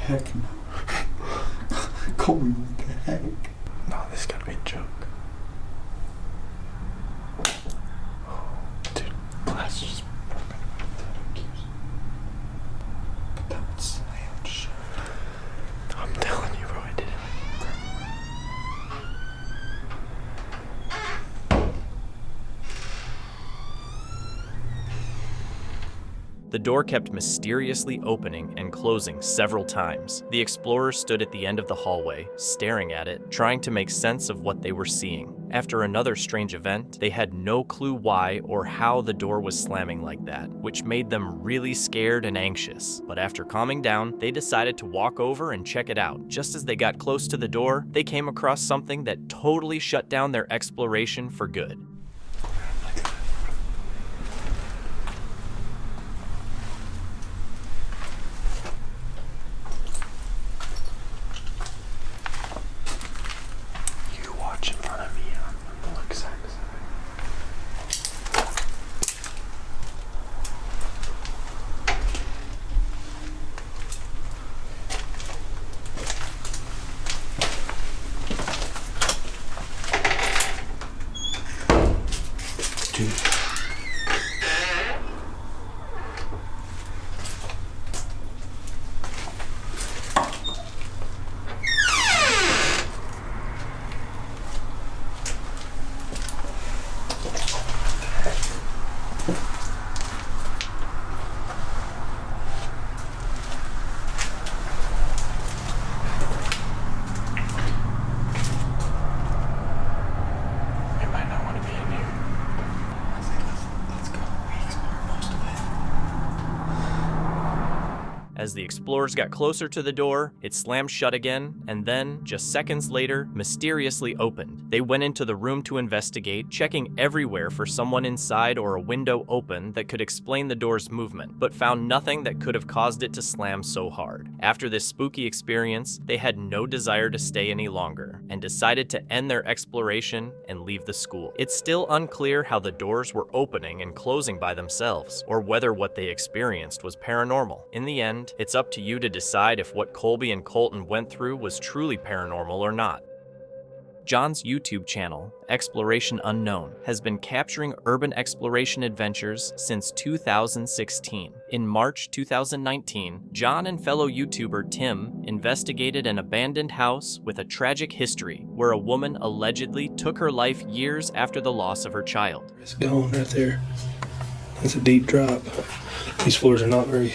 Heck no. Colby, what the heck? No, this is gonna be a joke. Dude, glass just broken right there. That would slam shut. I'm telling you, bro, I did it. The door kept mysteriously opening and closing several times. The explorers stood at the end of the hallway, staring at it, trying to make sense of what they were seeing. After another strange event, they had no clue why or how the door was slamming like that, which made them really scared and anxious. But after calming down, they decided to walk over and check it out. Just as they got close to the door, they came across something that totally shut down their exploration for good. As the explorers got closer to the door, it slammed shut again, and then, just seconds later, mysteriously opened. They went into the room to investigate, checking everywhere for someone inside or a window open that could explain the door's movement, but found nothing that could have caused it to slam so hard. After this spooky experience, they had no desire to stay any longer, and decided to end their exploration and leave the school. It's still unclear how the doors were opening and closing by themselves, or whether what they experienced was paranormal. In the end, it's up to you to decide if what Colby and Colton went through was truly paranormal or not. John's YouTube channel, Exploration Unknown, has been capturing urban exploration adventures since 2016. In March 2019, John and fellow YouTuber Tim investigated an abandoned house with a tragic history where a woman allegedly took her life years after the loss of her child. It's gone right there. That's a deep drop. These floors are not very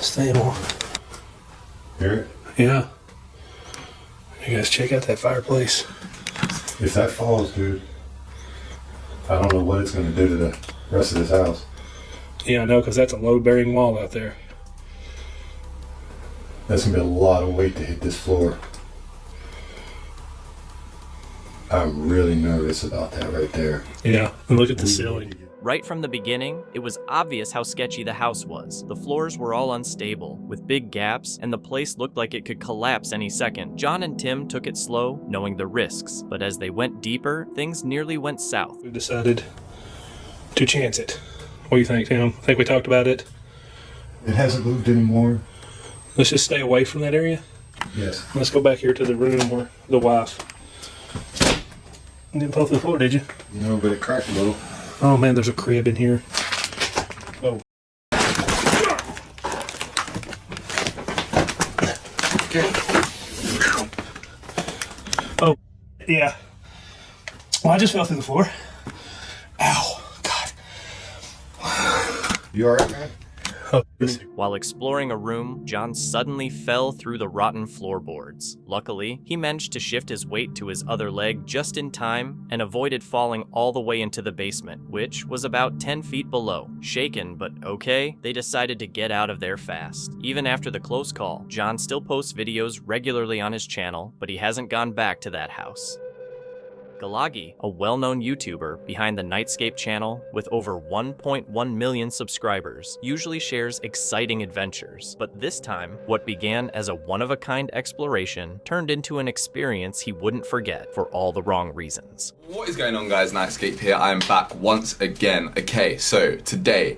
stable. Hear it? Yeah. You guys check out that fireplace. If that falls, dude, I don't know what it's going to do to the rest of this house. Yeah, I know, because that's a load-bearing wall out there. That's going to be a lot of weight to hit this floor. I'm really nervous about that right there. Yeah, and look at the ceiling. Right from the beginning, it was obvious how sketchy the house was. The floors were all unstable, with big gaps, and the place looked like it could collapse any second. John and Tim took it slow, knowing the risks, but as they went deeper, things nearly went south. We decided to chance it. What do you think, Tim? Think we talked about it? It hasn't moved anymore. Let's just stay away from that area? Yes. Let's go back here to the room where the wife You didn't fall through the floor, did you? No, but it cracked a little. Oh man, there's a crib in here. Oh. Okay. Oh, yeah. Well, I just fell through the floor. Ow, God. You alright, man? Oh. While exploring a room, John suddenly fell through the rotten floorboards. Luckily, he managed to shift his weight to his other leg just in time and avoided falling all the way into the basement, which was about 10 feet below. Shaken, but okay, they decided to get out of there fast. Even after the close call, John still posts videos regularly on his channel, but he hasn't gone back to that house. Galagi, a well-known YouTuber behind the Nightscape channel with over 1.1 million subscribers, usually shares exciting adventures. But this time, what began as a one-of-a-kind exploration turned into an experience he wouldn't forget for all the wrong reasons. What is going on, guys? Nightscape here. I am back once again. Okay, so today,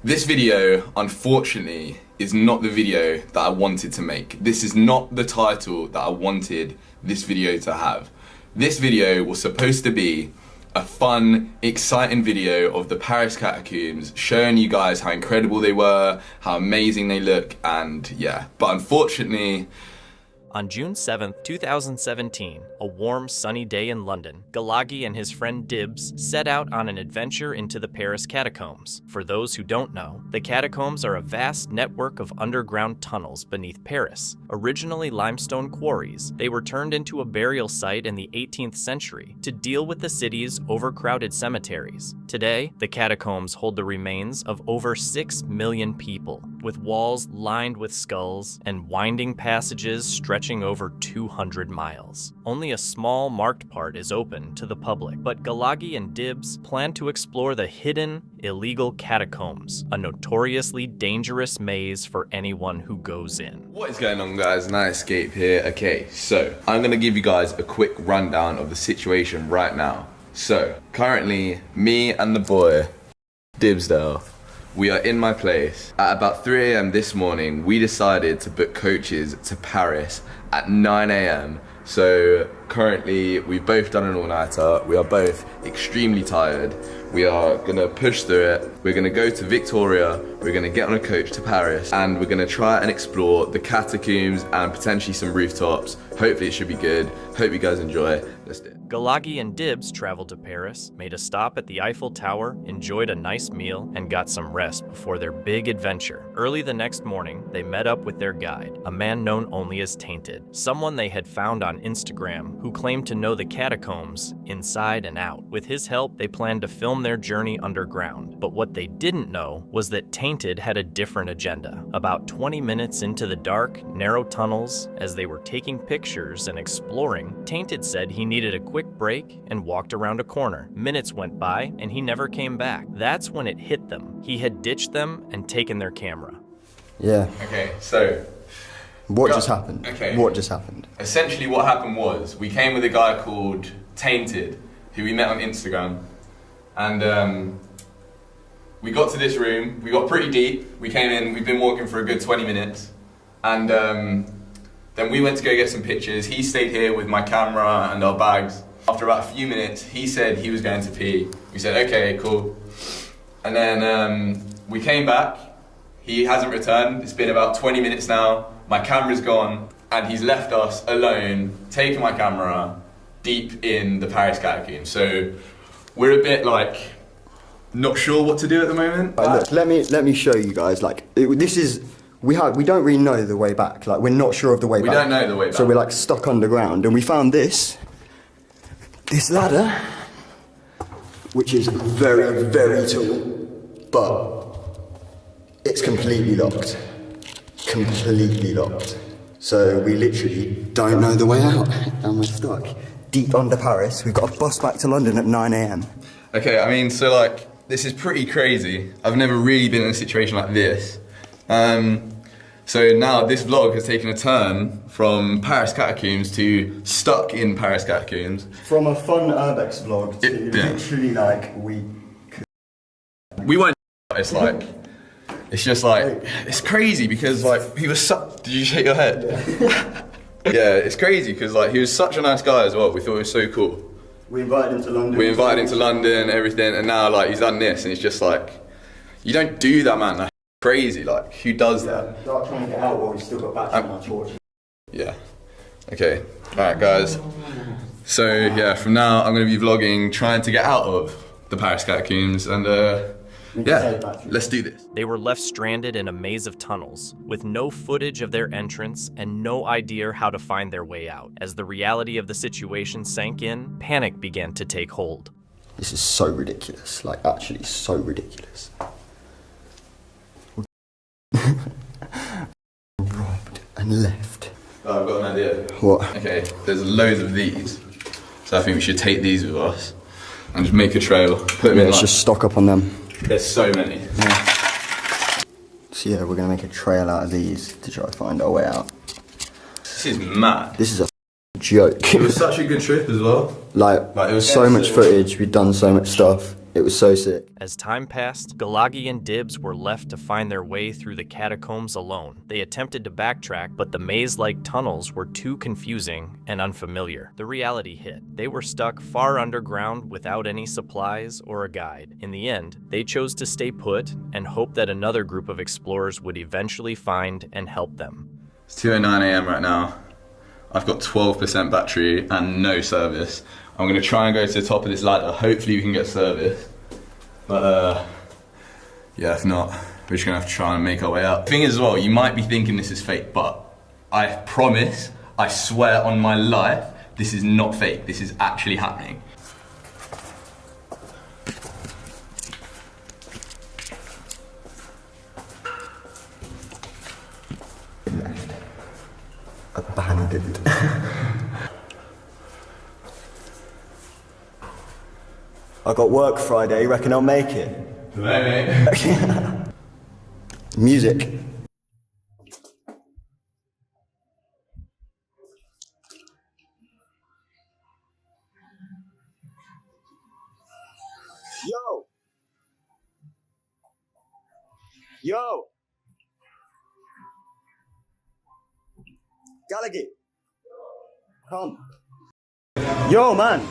this video, unfortunately, is not the video that I wanted to make. This is not the title that I wanted this video to have. This video was supposed to be a fun, exciting video of the Paris catacombs, showing you guys how incredible they were, how amazing they look, and yeah. But unfortunately, on June 7th, 2017, a warm, sunny day in London, Galagi and his friend Dibs set out on an adventure into the Paris catacombs. For those who don't know, the catacombs are a vast network of underground tunnels beneath Paris. Originally limestone quarries, they were turned into a burial site in the 18th century to deal with the city's overcrowded cemeteries. Today, the catacombs hold the remains of over 6 million people, with walls lined with skulls and winding passages stretching over 200 miles. Only a small marked part is open to the public, but Galagi and Dibs plan to explore the hidden, illegal catacombs, a notoriously dangerous maze for anyone who goes in. What is going on, guys? Nightscape here. Okay, so I'm gonna give you guys a quick rundown of the situation right now. So, currently, me and the boy, Dibsdale, we are in my place. At about 3 AM this morning, we decided to book coaches to Paris at 9 AM. So currently, we've both done an all-nighter. We are both extremely tired. We are gonna push through it. We're gonna go to Victoria. We're gonna get on a coach to Paris, and we're gonna try and explore the catacombs and potentially some rooftops. Hopefully it should be good. Hope you guys enjoy. Let's do it. Galagi and Dibs traveled to Paris, made a stop at the Eiffel Tower, enjoyed a nice meal, and got some rest before their big adventure. Early the next morning, they met up with their guide, a man known only as Tainted, someone they had found on Instagram who claimed to know the catacombs inside and out. With his help, they planned to film their journey underground. But what they didn't know was that Tainted had a different agenda. About 20 minutes into the dark, narrow tunnels, as they were taking pictures and exploring, Tainted said he needed a quick break and walked around a corner. Minutes went by and he never came back. That's when it hit them. He had ditched them and taken their camera. Yeah. Okay, so what just happened? Okay. What just happened? Essentially what happened was, we came with a guy called Tainted, who we met on Instagram, and we got to this room, we got pretty deep, we came in, we've been walking for a good 20 minutes, and then we went to go get some pictures. He stayed here with my camera and our bags. After about a few minutes, he said he was going to pee. We said, okay, cool. And then we came back. He hasn't returned. It's been about 20 minutes now. My camera's gone, and he's left us alone, taking my camera deep in the Paris catacombs. So we're a bit like not sure what to do at the moment. Look, let me show you guys. Like this is we don't really know the way back. Like we're not sure of the way back. We don't know the way back. So we're like stuck underground, and we found this ladder, which is very, very tall, but it's completely locked. Completely locked. So we literally don't know the way out, and we're stuck deep under Paris. We've got a bus back to London at 9 AM. Okay, I mean, so like, this is pretty crazy. I've never really been in a situation like this. So now this vlog has taken a turn from Paris catacombs to stuck in Paris catacombs. From a fun urbex vlog to literally like we won't. It's like, it's just like, it's crazy because like he was did you shake your head? Yeah, it's crazy because like he was such a nice guy as well. We thought it was so cool. We invited him to London. We invited him to London, everything, and now like he's done this, and it's just like, you don't do that, man. That's crazy. Like, who does that? Start trying to get out while we've still got battery on our torch. Yeah. Okay. All right, guys. So yeah, from now I'm going to be vlogging, trying to get out of the Paris catacombs, and yeah, let's do this. They were left stranded in a maze of tunnels, with no footage of their entrance and no idea how to find their way out. As the reality of the situation sank in, panic began to take hold. This is so ridiculous, like actually so ridiculous. Robbed and left. Oh, I've got an idea. What? Okay, there's loads of these, so I think we should take these with us and just make a trail. Put them in. Let's just stock up on them. There's so many. Yeah. So yeah, we're gonna make a trail out of these to try to find our way out. This is mad. This is a joke. It was such a good trip as well. Like it was so much footage, we'd done so much stuff. It was so sick. As time passed, Galagi and Dibs were left to find their way through the catacombs alone. They attempted to backtrack, but the maze-like tunnels were too confusing and unfamiliar. The reality hit. They were stuck far underground without any supplies or a guide. In the end, they chose to stay put and hope that another group of explorers would eventually find and help them. It's 2:09 a.m. right now. I've got 12% battery and no service. I'm gonna try and go to the top of this ladder. Hopefully we can get service. But yeah, if not, we're just gonna have to try and make our way out. The thing is as well, you might be thinking this is fake, but I promise, I swear on my life, this is not fake. This is actually happening. Abandoned. I got work Friday, reckon I'll make it? Maybe. Music. Yo! Yo! Gallagher! Come. Yo, man!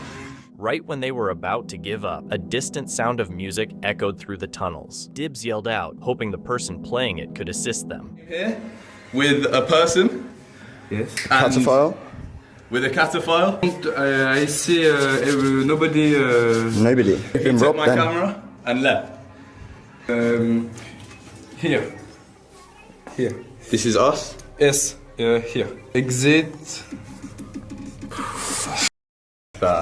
Right when they were about to give up, a distant sound of music echoed through the tunnels. Dibs yelled out, hoping the person playing it could assist them. Here, with a person. Yes. Cataphile. With a cataphile. I see nobody. Nobody. He took my camera and left. Here. Here. This is us? Yes. Here. Exit.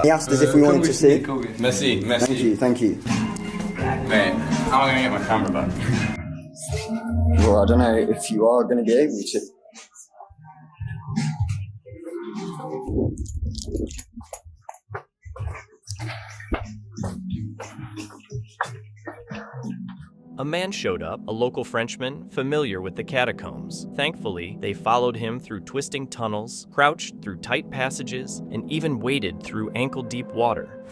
He asked us if we wanted to see. Merci, merci. Thank you. Mate, how am I going to get my camera back? Well, I don't know if you are going to be able to. A man showed up, a local Frenchman familiar with the catacombs. Thankfully, they followed him through twisting tunnels, crouched through tight passages, and even waded through ankle-deep water.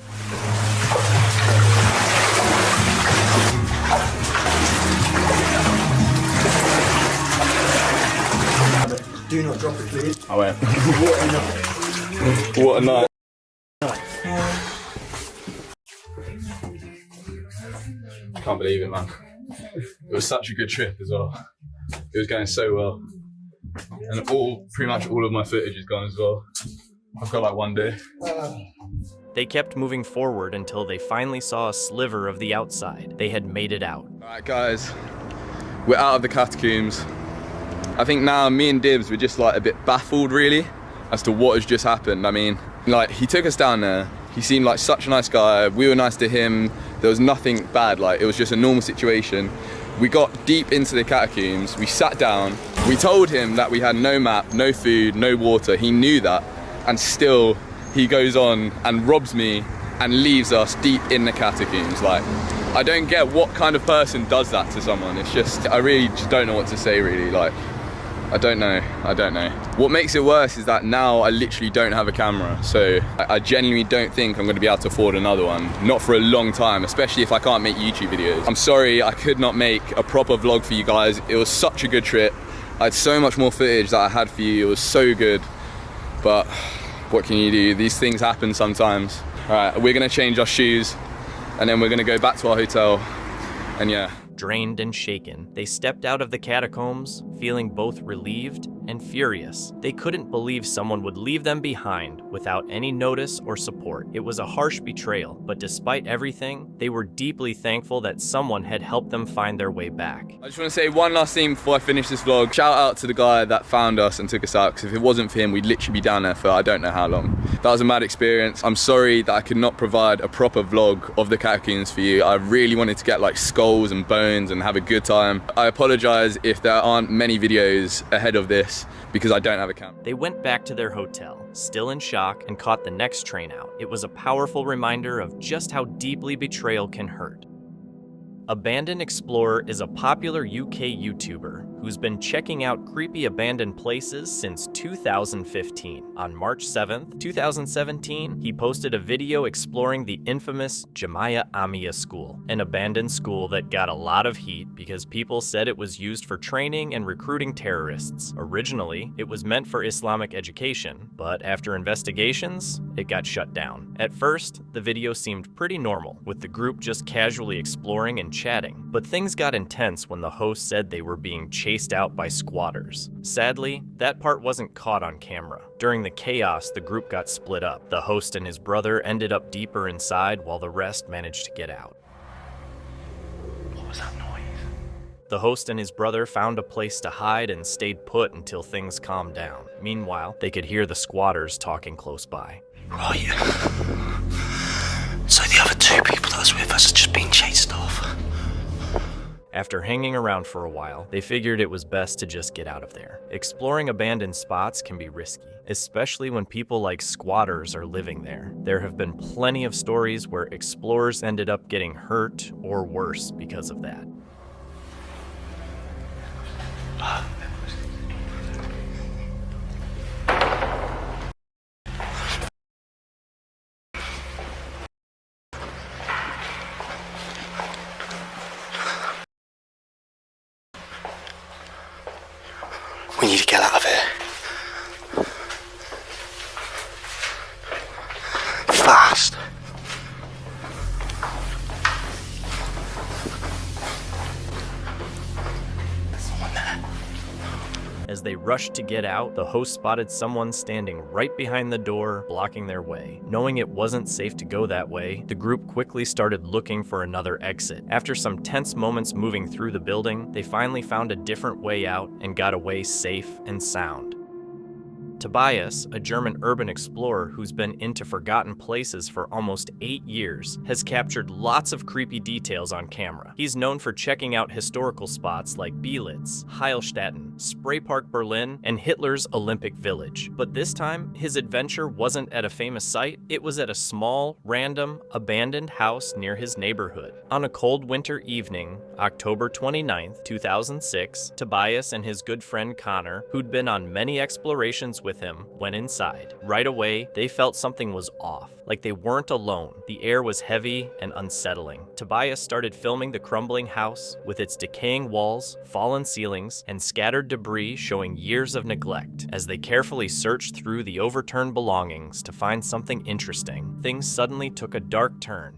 Do not drop it, please. I won't. What a night. What a night. Can't believe it, man. It was such a good trip as well. It was going so well. And pretty much all of my footage is gone as well. I've got like one day. They kept moving forward until they finally saw a sliver of the outside. They had made it out. Alright guys, we're out of the catacombs. I think now me and Dibs were just like a bit baffled really as to what has just happened. I mean, like he took us down there. He seemed like such a nice guy. We were nice to him. There was nothing bad, like it was just a normal situation. We got deep into the catacombs. We sat down. We told him that we had no map, no food, no water. He knew that, and still he goes on and robs me and leaves us deep in the catacombs. Like, I don't get what kind of person does that to someone. It's just, I really just don't know what to say really. Like, I don't know. What makes it worse is that now I literally don't have a camera. So I genuinely don't think I'm gonna be able to afford another one. Not for a long time, especially if I can't make YouTube videos. I'm sorry I could not make a proper vlog for you guys. It was such a good trip. I had so much more footage that I had for you. It was so good. But what can you do? These things happen sometimes. All right, we're gonna change our shoes and then we're gonna go back to our hotel, and yeah. Drained and shaken, they stepped out of the catacombs, feeling both relieved and furious. They couldn't believe someone would leave them behind without any notice or support. It was a harsh betrayal, but despite everything, they were deeply thankful that someone had helped them find their way back. I just want to say one last thing before I finish this vlog. Shout out to the guy that found us and took us out, because if it wasn't for him, we'd literally be down there for I don't know how long. That was a mad experience. I'm sorry that I could not provide a proper vlog of the catacombs for you. I really wanted to get like skulls and bones and have a good time. I apologize if there aren't many videos ahead of this, because I don't have a camera. They went back to their hotel, still in shock, and caught the next train out. It was a powerful reminder of just how deeply betrayal can hurt. Abandoned Explorer is a popular UK YouTuber who's been checking out creepy abandoned places since 2015. On March 7th, 2017, he posted a video exploring the infamous Jamia Amiya School, an abandoned school that got a lot of heat because people said it was used for training and recruiting terrorists. Originally, it was meant for Islamic education, but after investigations, it got shut down. At first, the video seemed pretty normal, with the group just casually exploring and chatting, but things got intense when the host said they were being chased out by squatters. Sadly, that part wasn't caught on camera. During the chaos, the group got split up. The host and his brother ended up deeper inside while the rest managed to get out. What was that noise? The host and his brother found a place to hide and stayed put until things calmed down. Meanwhile, they could hear the squatters talking close by. Right. So the other two people that was with us are just being chased off. After hanging around for a while, they figured it was best to just get out of there. Exploring abandoned spots can be risky, especially when people like squatters are living there. There have been plenty of stories where explorers ended up getting hurt or worse because of that. We need to get out of here. Fast. There's someone there. As they rushed to get out, the host spotted someone standing right behind the door, blocking their way. Knowing it wasn't safe to go that way, the group quickly started looking for another exit. After some tense moments moving through the building, they finally found a different way out and got away safe and sound. Tobias, a German urban explorer who's been into forgotten places for almost 8 years, has captured lots of creepy details on camera. He's known for checking out historical spots like Belitz, Heilstatten, Spray Park Berlin, and Hitler's Olympic Village. But this time, his adventure wasn't at a famous site, it was at a small, random, abandoned house near his neighborhood. On a cold winter evening, October 29th, 2006, Tobias and his good friend Connor, who'd been on many explorations with him, went inside. Right away, they felt something was off, like they weren't alone. The air was heavy and unsettling. Tobias started filming the crumbling house with its decaying walls, fallen ceilings, and scattered debris showing years of neglect. As they carefully searched through the overturned belongings to find something interesting, things suddenly took a dark turn.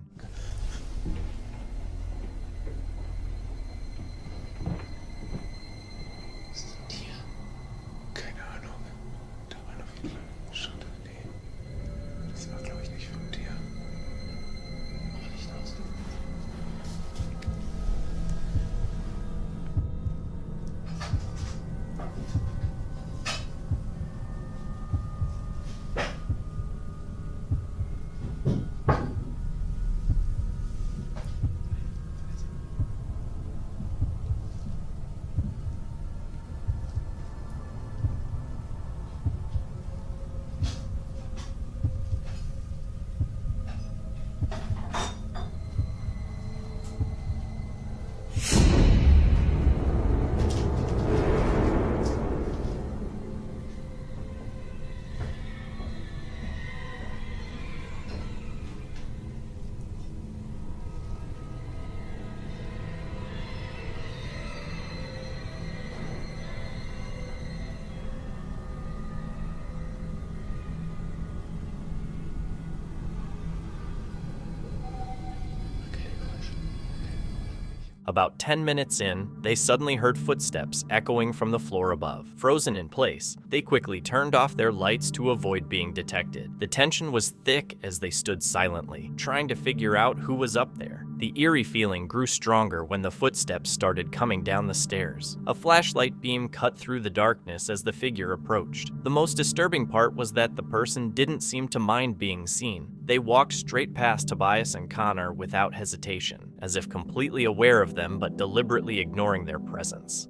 About 10 minutes in, they suddenly heard footsteps echoing from the floor above. Frozen in place, they quickly turned off their lights to avoid being detected. The tension was thick as they stood silently, trying to figure out who was up there. The eerie feeling grew stronger when the footsteps started coming down the stairs. A flashlight beam cut through the darkness as the figure approached. The most disturbing part was that the person didn't seem to mind being seen. They walked straight past Tobias and Connor without hesitation, as if completely aware of them but deliberately ignoring their presence.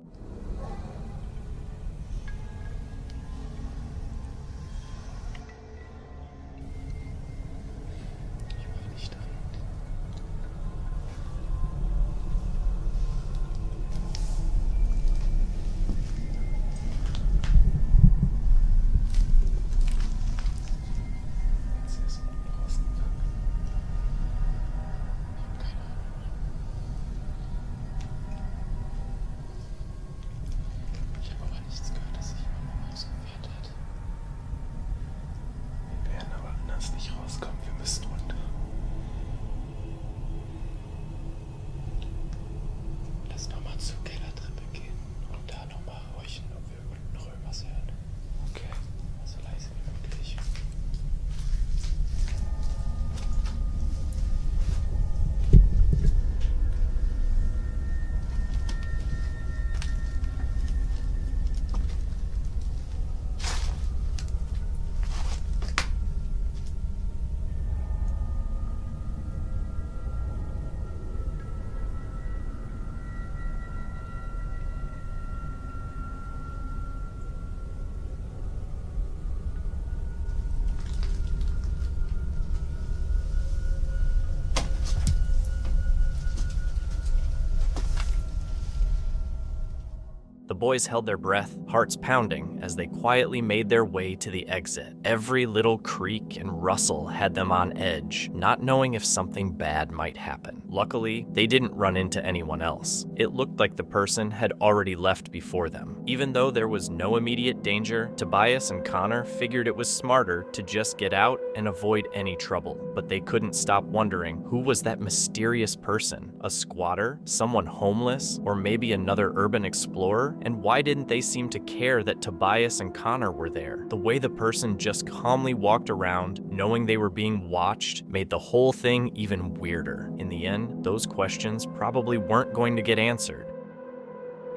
The boys held their breath, hearts pounding, as they quietly made their way to the exit. Every little creak and rustle had them on edge, not knowing if something bad might happen. Luckily, they didn't run into anyone else. It looked like the person had already left before them. Even though there was no immediate danger, Tobias and Connor figured it was smarter to just get out and avoid any trouble. But they couldn't stop wondering, who was that mysterious person? A squatter? Someone homeless? Or maybe another urban explorer? And why didn't they seem to care that Tobias and Connor were there? The way the person just calmly walked around, knowing they were being watched, made the whole thing even weirder. In the end, those questions probably weren't going to get answered.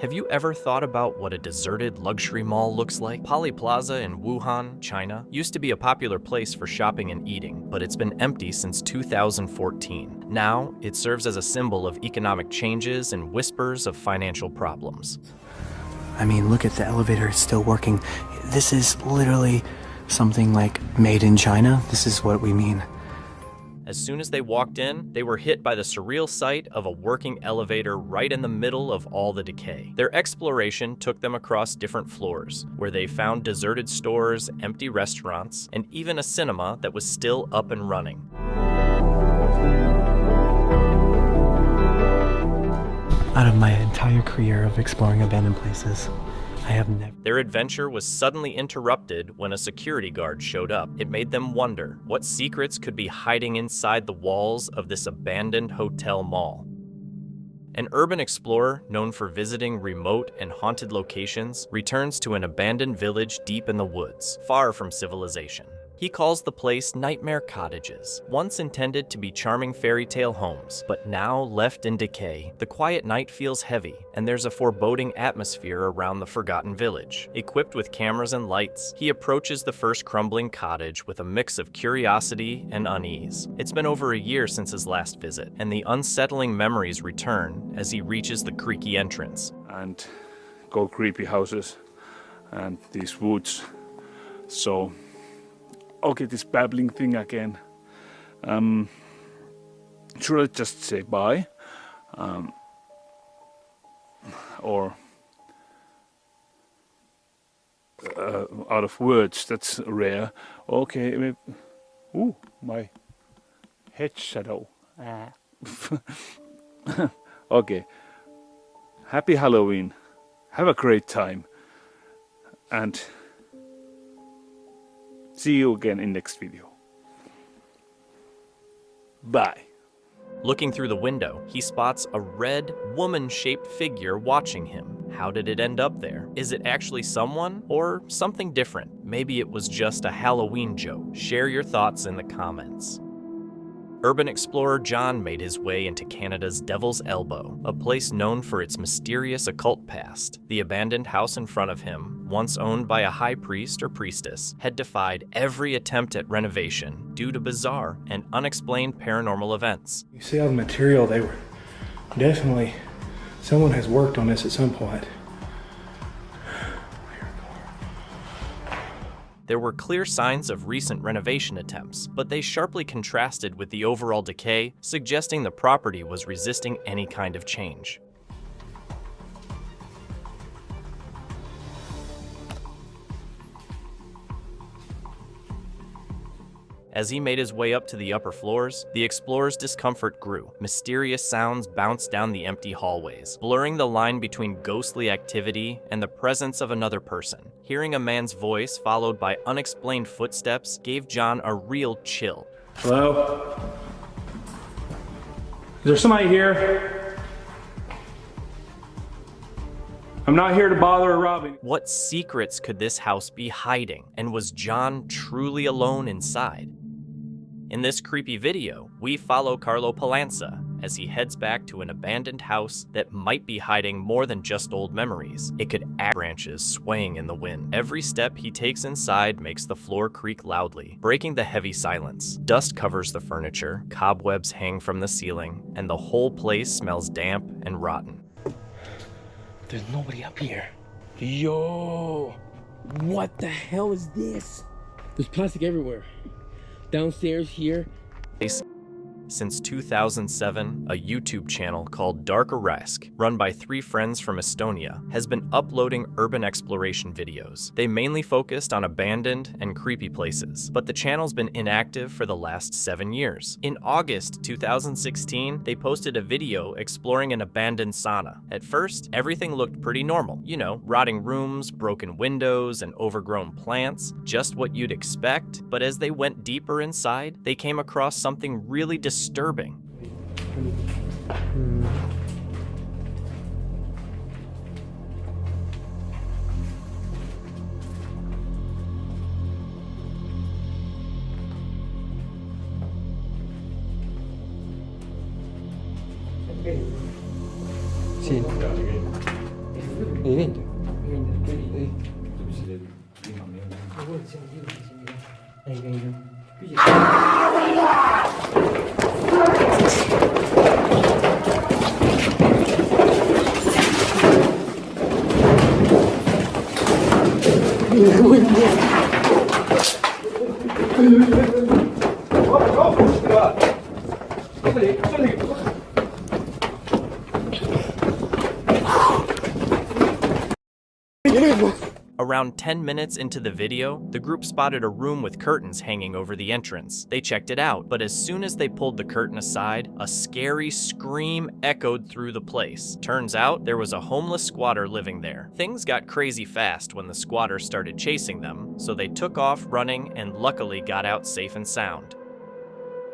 Have you ever thought about what a deserted luxury mall looks like? Poly Plaza in Wuhan, China, used to be a popular place for shopping and eating, but it's been empty since 2014. Now, it serves as a symbol of economic changes and whispers of financial problems. I mean, look at the elevator, it's still working. This is literally something like made in China. This is what we mean. As soon as they walked in, they were hit by the surreal sight of a working elevator right in the middle of all the decay. Their exploration took them across different floors, where they found deserted stores, empty restaurants, and even a cinema that was still up and running. Out of my entire career of exploring abandoned places, I have never... Their adventure was suddenly interrupted when a security guard showed up. It made them wonder what secrets could be hiding inside the walls of this abandoned hotel mall. An urban explorer known for visiting remote and haunted locations returns to an abandoned village deep in the woods, far from civilization. He calls the place Nightmare Cottages, once intended to be charming fairy tale homes, but now left in decay. The quiet night feels heavy, and there's a foreboding atmosphere around the forgotten village. Equipped with cameras and lights, he approaches the first crumbling cottage with a mix of curiosity and unease. It's been over a year since his last visit, and the unsettling memories return as he reaches the creaky entrance. And cold creepy houses and these woods. So okay, this babbling thing again. Should I just say bye? Or out of words, that's rare. Okay, maybe. Ooh, my head shadow. Okay. Happy Halloween. Have a great time. And see you again in next video. Bye. Looking through the window, he spots a red, woman-shaped figure watching him. How did it end up there? Is it actually someone or something different? Maybe it was just a Halloween joke. Share your thoughts in the comments. Urban explorer John made his way into Canada's Devil's Elbow, a place known for its mysterious occult past. The abandoned house in front of him, once owned by a high priest or priestess, had defied every attempt at renovation due to bizarre and unexplained paranormal events. You see all the material, they were definitely, someone has worked on this at some point. There were clear signs of recent renovation attempts, but they sharply contrasted with the overall decay, suggesting the property was resisting any kind of change. As he made his way up to the upper floors, the explorer's discomfort grew. Mysterious sounds bounced down the empty hallways, blurring the line between ghostly activity and the presence of another person. Hearing a man's voice followed by unexplained footsteps gave John a real chill. Hello? Is there somebody here? I'm not here to bother or rob you. What secrets could this house be hiding? And was John truly alone inside? In this creepy video, we follow Carlo Palanza as he heads back to an abandoned house that might be hiding more than just old memories. It could act branches swaying in the wind. Every step he takes inside makes the floor creak loudly, breaking the heavy silence. Dust covers the furniture, cobwebs hang from the ceiling, and the whole place smells damp and rotten. There's nobody up here. Yo, what the hell is this? There's plastic everywhere. Downstairs here. Since 2007, a YouTube channel called Dark Arresk, run by 3 friends from Estonia, has been uploading urban exploration videos. They mainly focused on abandoned and creepy places, but the channel's been inactive for the last 7 years. In August 2016, they posted a video exploring an abandoned sauna. At first, everything looked pretty normal. You know, rotting rooms, broken windows, and overgrown plants, just what you'd expect. But as they went deeper inside, they came across something really disturbing. Sì. Hai vinto? Around 10 minutes into the video, the group spotted a room with curtains hanging over the entrance. They checked it out, but as soon as they pulled the curtain aside, a scary scream echoed through the place. Turns out, there was a homeless squatter living there. Things got crazy fast when the squatter started chasing them, so they took off running and luckily got out safe and sound.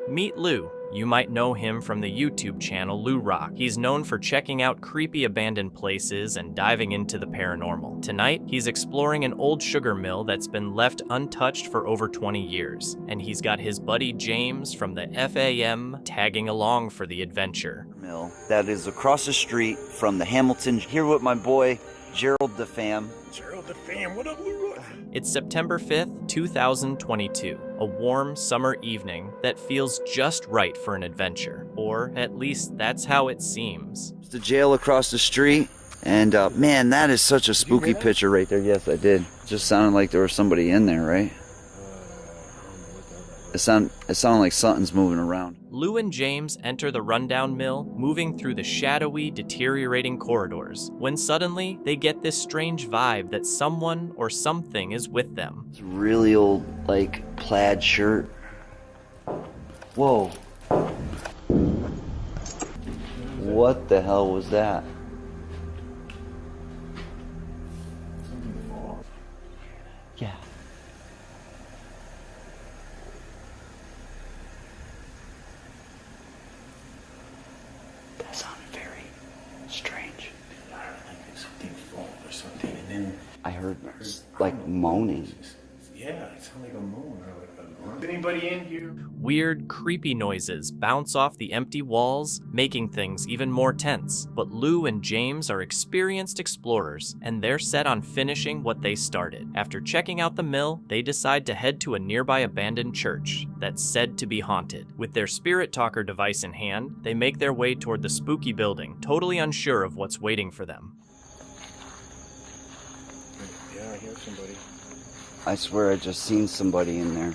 Meet Lou. You might know him from the YouTube channel Lou Rock. He's known for checking out creepy abandoned places and diving into the paranormal. Tonight, he's exploring an old sugar mill that's been left untouched for over 20 years. And he's got his buddy James from the FAM tagging along for the adventure. Mill that is across the street from the Hamilton. Here with my boy, Gerald the Fam. Gerald the Fam, what up, Lou Rock? It's September 5th, 2022, a warm summer evening that feels just right for an adventure, or at least that's how it seems. It's the jail across the street, and man, that is such a spooky picture right there. Yes, I did. It just sounded like there was somebody in there, right? It sounded like something's moving around. Lou and James enter the rundown mill, moving through the shadowy, deteriorating corridors, when suddenly they get this strange vibe that someone or something is with them. It's a really old, like, plaid shirt. Whoa. What the hell was that? Yeah. like moaning. Yeah, it sounds like a moan or like a grunt. Anybody in here? Weird, creepy noises bounce off the empty walls, making things even more tense. But Lou and James are experienced explorers, and they're set on finishing what they started. After checking out the mill, they decide to head to a nearby abandoned church that's said to be haunted. With their spirit talker device in hand, they make their way toward the spooky building, totally unsure of what's waiting for them. Yeah, I hear somebody. I swear I just seen somebody in there. You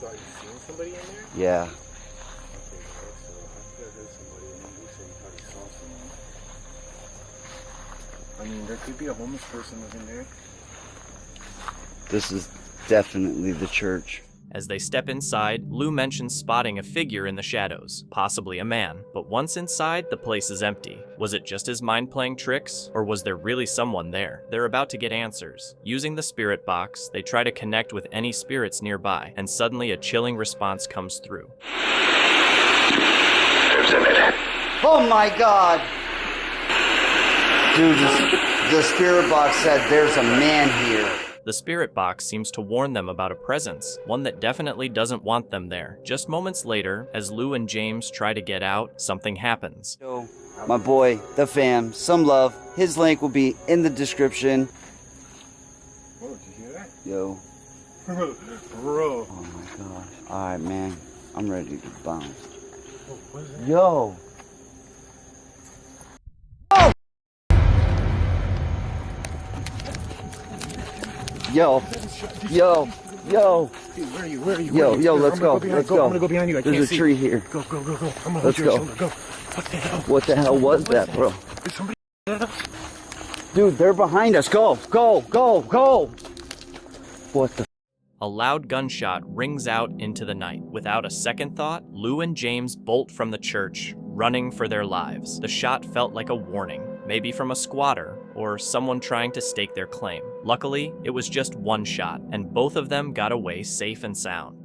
thought you seen somebody in there? Yeah. Okay, so I heard somebody and then you said you thought you saw someone. I mean, there could be a homeless person living there. This is definitely the church. As they step inside, Lou mentions spotting a figure in the shadows, possibly a man. But once inside, the place is empty. Was it just his mind playing tricks, or was there really someone there? They're about to get answers. Using the spirit box, they try to connect with any spirits nearby, and suddenly a chilling response comes through. Oh my god! Dude, the spirit box said there's a man here. The spirit box seems to warn them about a presence, one that definitely doesn't want them there. Just moments later, as Lou and James try to get out, something happens. Yo, my boy, the fam, some love. His link will be in the description. Whoa, did you hear that? Yo. Bro. Oh my god. Alright, man. I'm ready to bounce. Oh, what is that? Yo. Yo, yo, yo. Dude, where are you? Where are you? Yo, let's go. Let's go. I'm gonna go behind you. I can't There's see. a tree here. Go. I'm gonna hold Let's your go. shoulder. Go. What the hell? What the hell was that, bro? Is somebody at us? Dude, they're behind us. Go. What the? A loud gunshot rings out into the night. Without a second thought, Lou and James bolt from the church, running for their lives. The shot felt like a warning, maybe from a squatter or someone trying to stake their claim. Luckily, it was just one shot, and both of them got away safe and sound.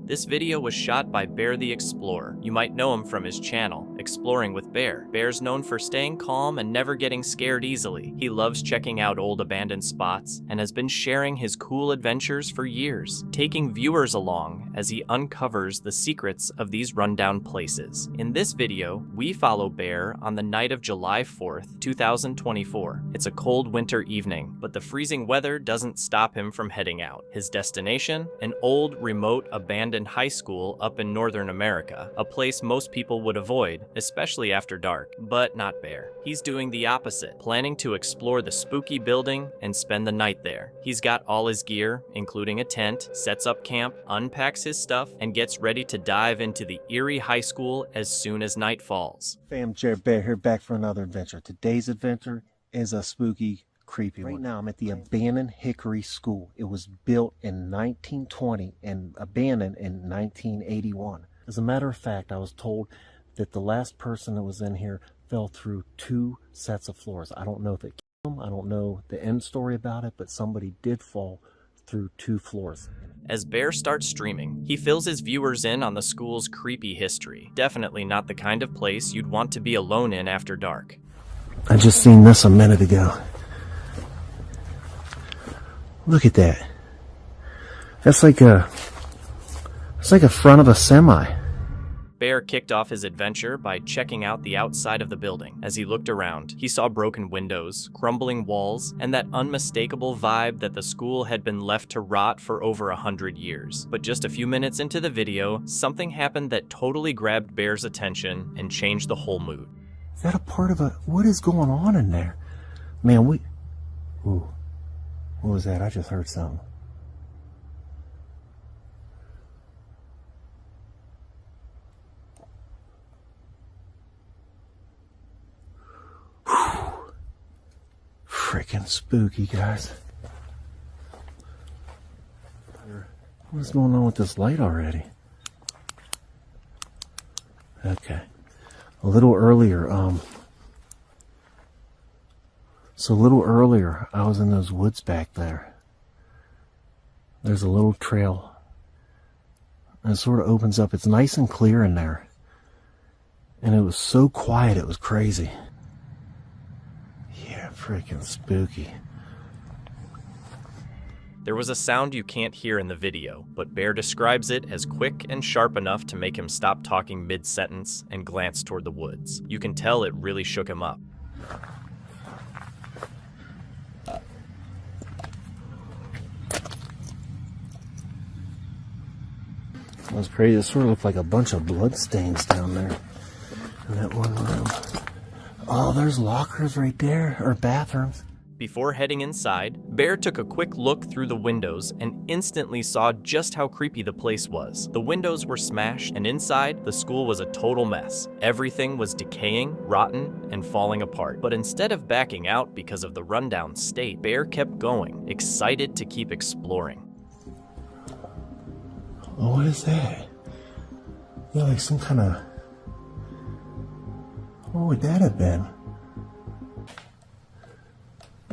This video was shot by Bear the Explorer. You might know him from his channel, Exploring with Bear. Bear's known for staying calm and never getting scared easily. He loves checking out old abandoned spots and has been sharing his cool adventures for years, taking viewers along as he uncovers the secrets of these rundown places. In this video, we follow Bear on the night of July 4th, 2024. It's a cold winter evening, but the freezing weather doesn't stop him from heading out. His destination? An old, remote, abandoned high school up in Northern America, a place most people would avoid, especially after dark. But not Bear. He's doing the opposite, planning to explore the spooky building and spend the night there. He's got all his gear, including a tent, sets up camp, unpacks his stuff, and gets ready to dive into the eerie high school as soon as night falls. Fam, Jared Bear here, back for another adventure. Today's adventure is a spooky, creepy one. Right now I'm at the abandoned Hickory School. It was built in 1920 and abandoned in 1981. As a matter of fact, I was told that the last person that was in here fell through 2 sets of floors. I don't know if it killed him. I don't know the end story about it, but somebody did fall through 2 floors. As Bear starts streaming, he fills his viewers in on the school's creepy history. Definitely not the kind of place you'd want to be alone in after dark. I just seen this a minute ago. Look at that. That's like a front of a semi. Bear kicked off his adventure by checking out the outside of the building. As he looked around, he saw broken windows, crumbling walls, and that unmistakable vibe that the school had been left to rot for over 100 years. But just a few minutes into the video, something happened that totally grabbed Bear's attention and changed the whole mood. Is that a part of a... What is going on in there? Man, Ooh. What was that? I just heard something. Freaking spooky, guys. What's going on with this light already? Okay. A little earlier, So a little earlier, I was in those woods back there. There's a little trail. And it sort of opens up. It's nice and clear in there. And it was so quiet, it was crazy. Yeah, freaking spooky. There was a sound you can't hear in the video, but Bear describes it as quick and sharp enough to make him stop talking mid-sentence and glance toward the woods. You can tell it really shook him up. That was crazy. It sort of looked like a bunch of blood stains down there in that one room. Oh, there's lockers right there, or bathrooms. Before heading inside, Bear took a quick look through the windows and instantly saw just how creepy the place was. The windows were smashed, and inside, the school was a total mess. Everything was decaying, rotten, and falling apart. But instead of backing out because of the rundown state, Bear kept going, excited to keep exploring. Oh, what is that? Yeah, like some kind of... What would that have been?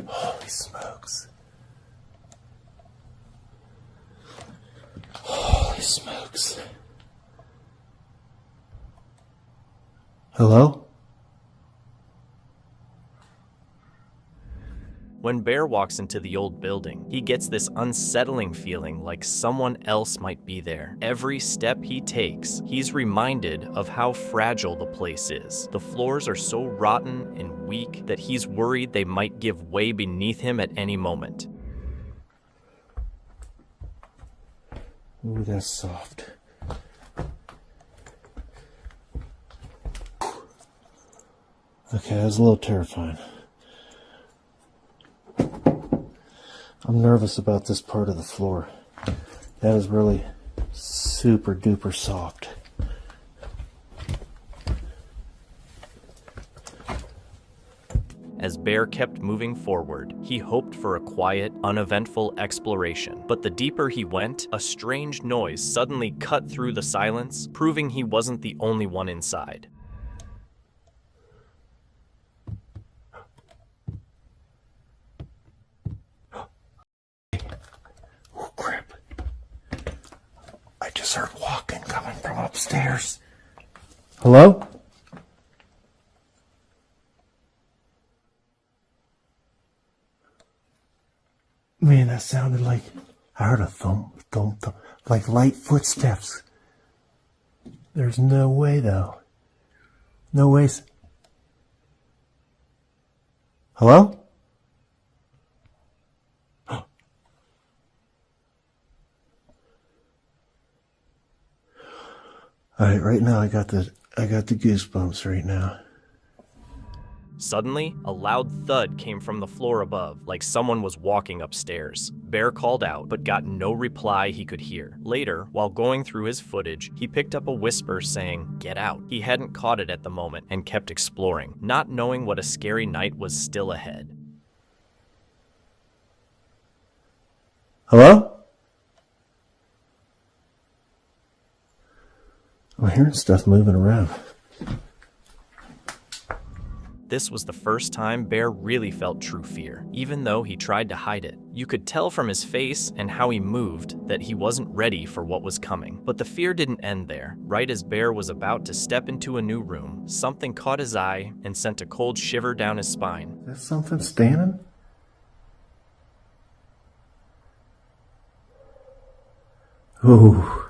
Holy smokes. Holy smokes. Hello? When Bear walks into the old building, he gets this unsettling feeling like someone else might be there. Every step he takes, he's reminded of how fragile the place is. The floors are so rotten and weak that he's worried they might give way beneath him at any moment. Ooh, that's soft. Okay, that was a little terrifying. I'm nervous about this part of the floor. That is really super duper soft. As Bear kept moving forward, he hoped for a quiet, uneventful exploration. But the deeper he went, a strange noise suddenly cut through the silence, proving he wasn't the only one inside. Oh, crap. I just heard walking coming from upstairs. Hello? Man, that sounded like... I heard a thump, thump, thump. Like light footsteps. There's no way, though. No ways. Hello? Alright, right now I got the goosebumps right now. Suddenly, a loud thud came from the floor above, like someone was walking upstairs. Bear called out, but got no reply he could hear. Later, while going through his footage, he picked up a whisper saying, "Get out." He hadn't caught it at the moment and kept exploring, not knowing what a scary night was still ahead. Hello? I'm hearing stuff moving around. This was the first time Bear really felt true fear, even though he tried to hide it. You could tell from his face and how he moved that he wasn't ready for what was coming. But the fear didn't end there. Right as Bear was about to step into a new room, something caught his eye and sent a cold shiver down his spine. Is that something standing? Ooh.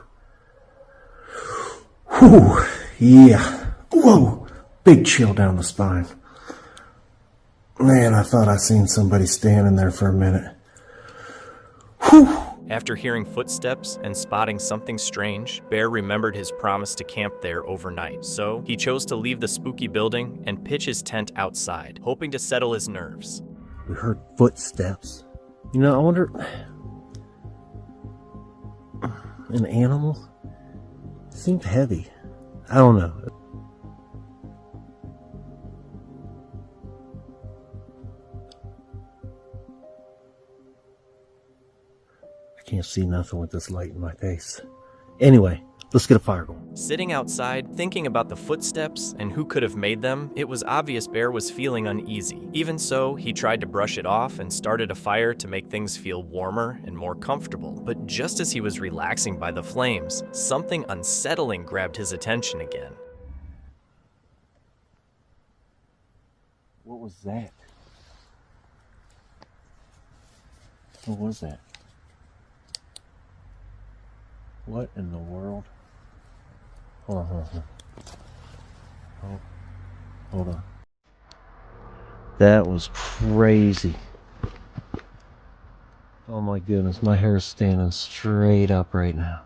Whew. Yeah. Whoa. Big chill down the spine. Man, I thought I seen somebody standing there for a minute. Whew. After hearing footsteps and spotting something strange, Bear remembered his promise to camp there overnight. So he chose to leave the spooky building and pitch his tent outside, hoping to settle his nerves. We heard footsteps. You know, I wonder... An animal? It seemed heavy. I don't know. I can't see nothing with this light in my face. Anyway, let's get a fire going. Sitting outside, thinking about the footsteps and who could have made them, it was obvious Bear was feeling uneasy. Even so, he tried to brush it off and started a fire to make things feel warmer and more comfortable. But just as he was relaxing by the flames, something unsettling grabbed his attention again. What was that? What was that? What in the world? Hold on, hold on. Oh, hold on. That was crazy. Oh my goodness, my hair is standing straight up right now.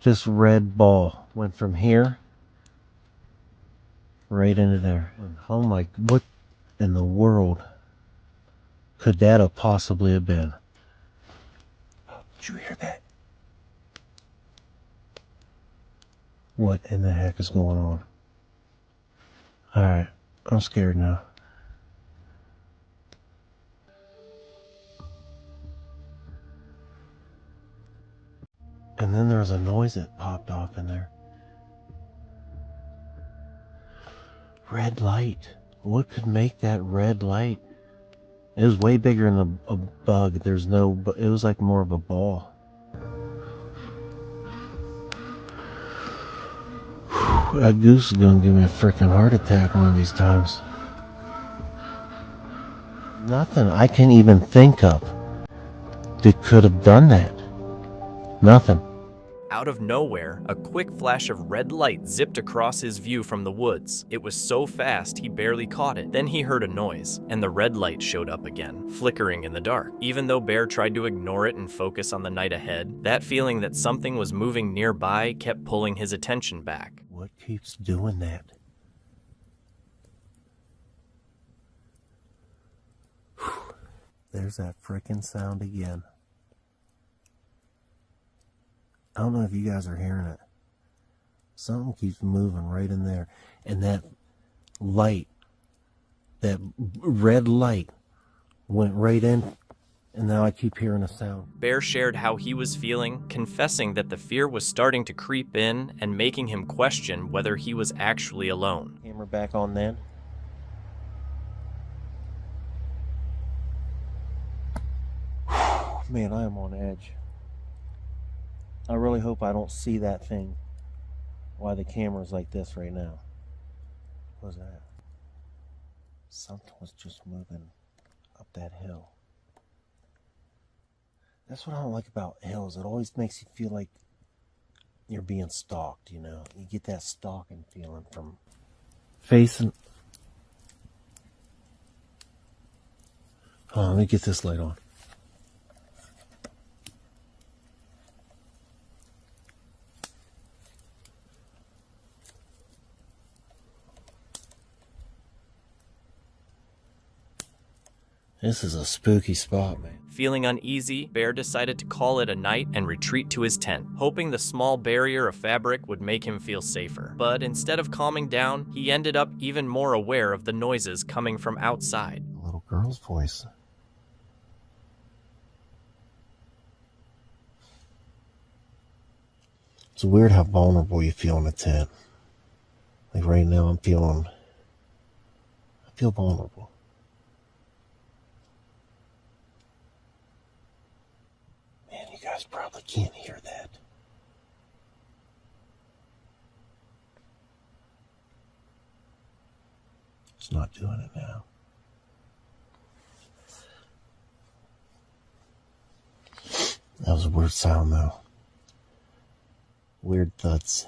This red ball went from here right into there. Oh my, what in the world could that have possibly have been? Did you hear that? What in the heck is going on? Alright, I'm scared now. And then there was a noise that popped off in there. Red light. What could make that red light? It was way bigger than a bug. There's no, it was like more of a ball. That goose is gonna give me a freaking heart attack one of these times. Nothing I can even think of that could have done that. Nothing. Out of nowhere, a quick flash of red light zipped across his view from the woods. It was so fast he barely caught it. Then he heard a noise, and the red light showed up again, flickering in the dark. Even though Bear tried to ignore it and focus on the night ahead, that feeling that something was moving nearby kept pulling his attention back. What keeps doing that? There's that frickin' sound again. I don't know if you guys are hearing it. Something keeps moving right in there. And that light, that red light, went right in. And now I keep hearing a sound. Bear shared how he was feeling, confessing that the fear was starting to creep in and making him question whether he was actually alone. Camera back on then. Man, I am on edge. I really hope I don't see that thing while the camera's like this right now. What was that? Something was just moving up that hill. That's what I don't like about hills. It always makes you feel like you're being stalked, you know? You get that stalking feeling from facing. Oh, let me get this light on. This is a spooky spot, man. Feeling uneasy, Bear decided to call it a night and retreat to his tent, hoping the small barrier of fabric would make him feel safer. But instead of calming down, he ended up even more aware of the noises coming from outside. A little girl's voice. It's weird how vulnerable you feel in a tent. Like right now I feel vulnerable. Man, you guys probably can't hear that. It's not doing it now. That was a weird sound though. Weird thuds.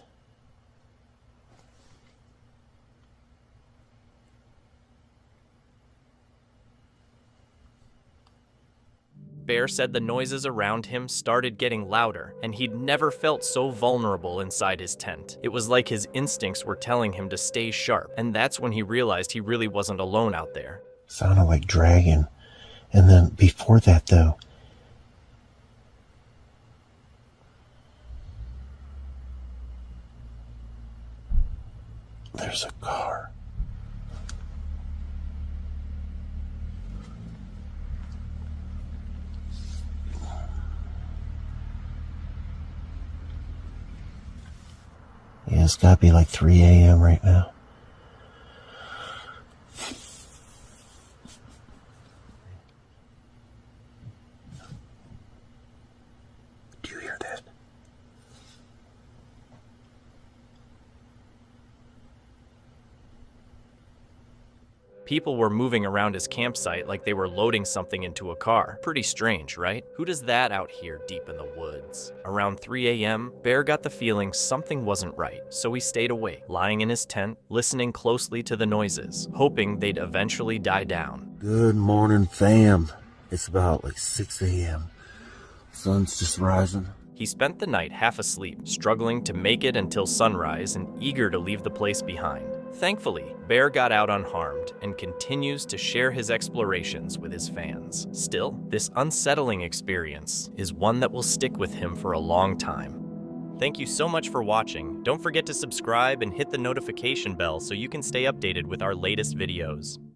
Bear said the noises around him started getting louder, and he'd never felt so vulnerable inside his tent. It was like his instincts were telling him to stay sharp, and that's when he realized he really wasn't alone out there. Sounded like dragging. And then before that though, there's a car. Yeah, it's gotta be like 3 a.m. right now. Do you hear that? People were moving around his campsite like they were loading something into a car. Pretty strange, right? Who does that out here deep in the woods? Around 3 a.m., Bear got the feeling something wasn't right, so he stayed awake, lying in his tent, listening closely to the noises, hoping they'd eventually die down. Good morning, fam. It's about like 6 a.m. Sun's just rising. He spent the night half asleep, struggling to make it until sunrise and eager to leave the place behind. Thankfully, Bear got out unharmed and continues to share his explorations with his fans. Still, this unsettling experience is one that will stick with him for a long time. Thank you so much for watching. Don't forget to subscribe and hit the notification bell so you can stay updated with our latest videos.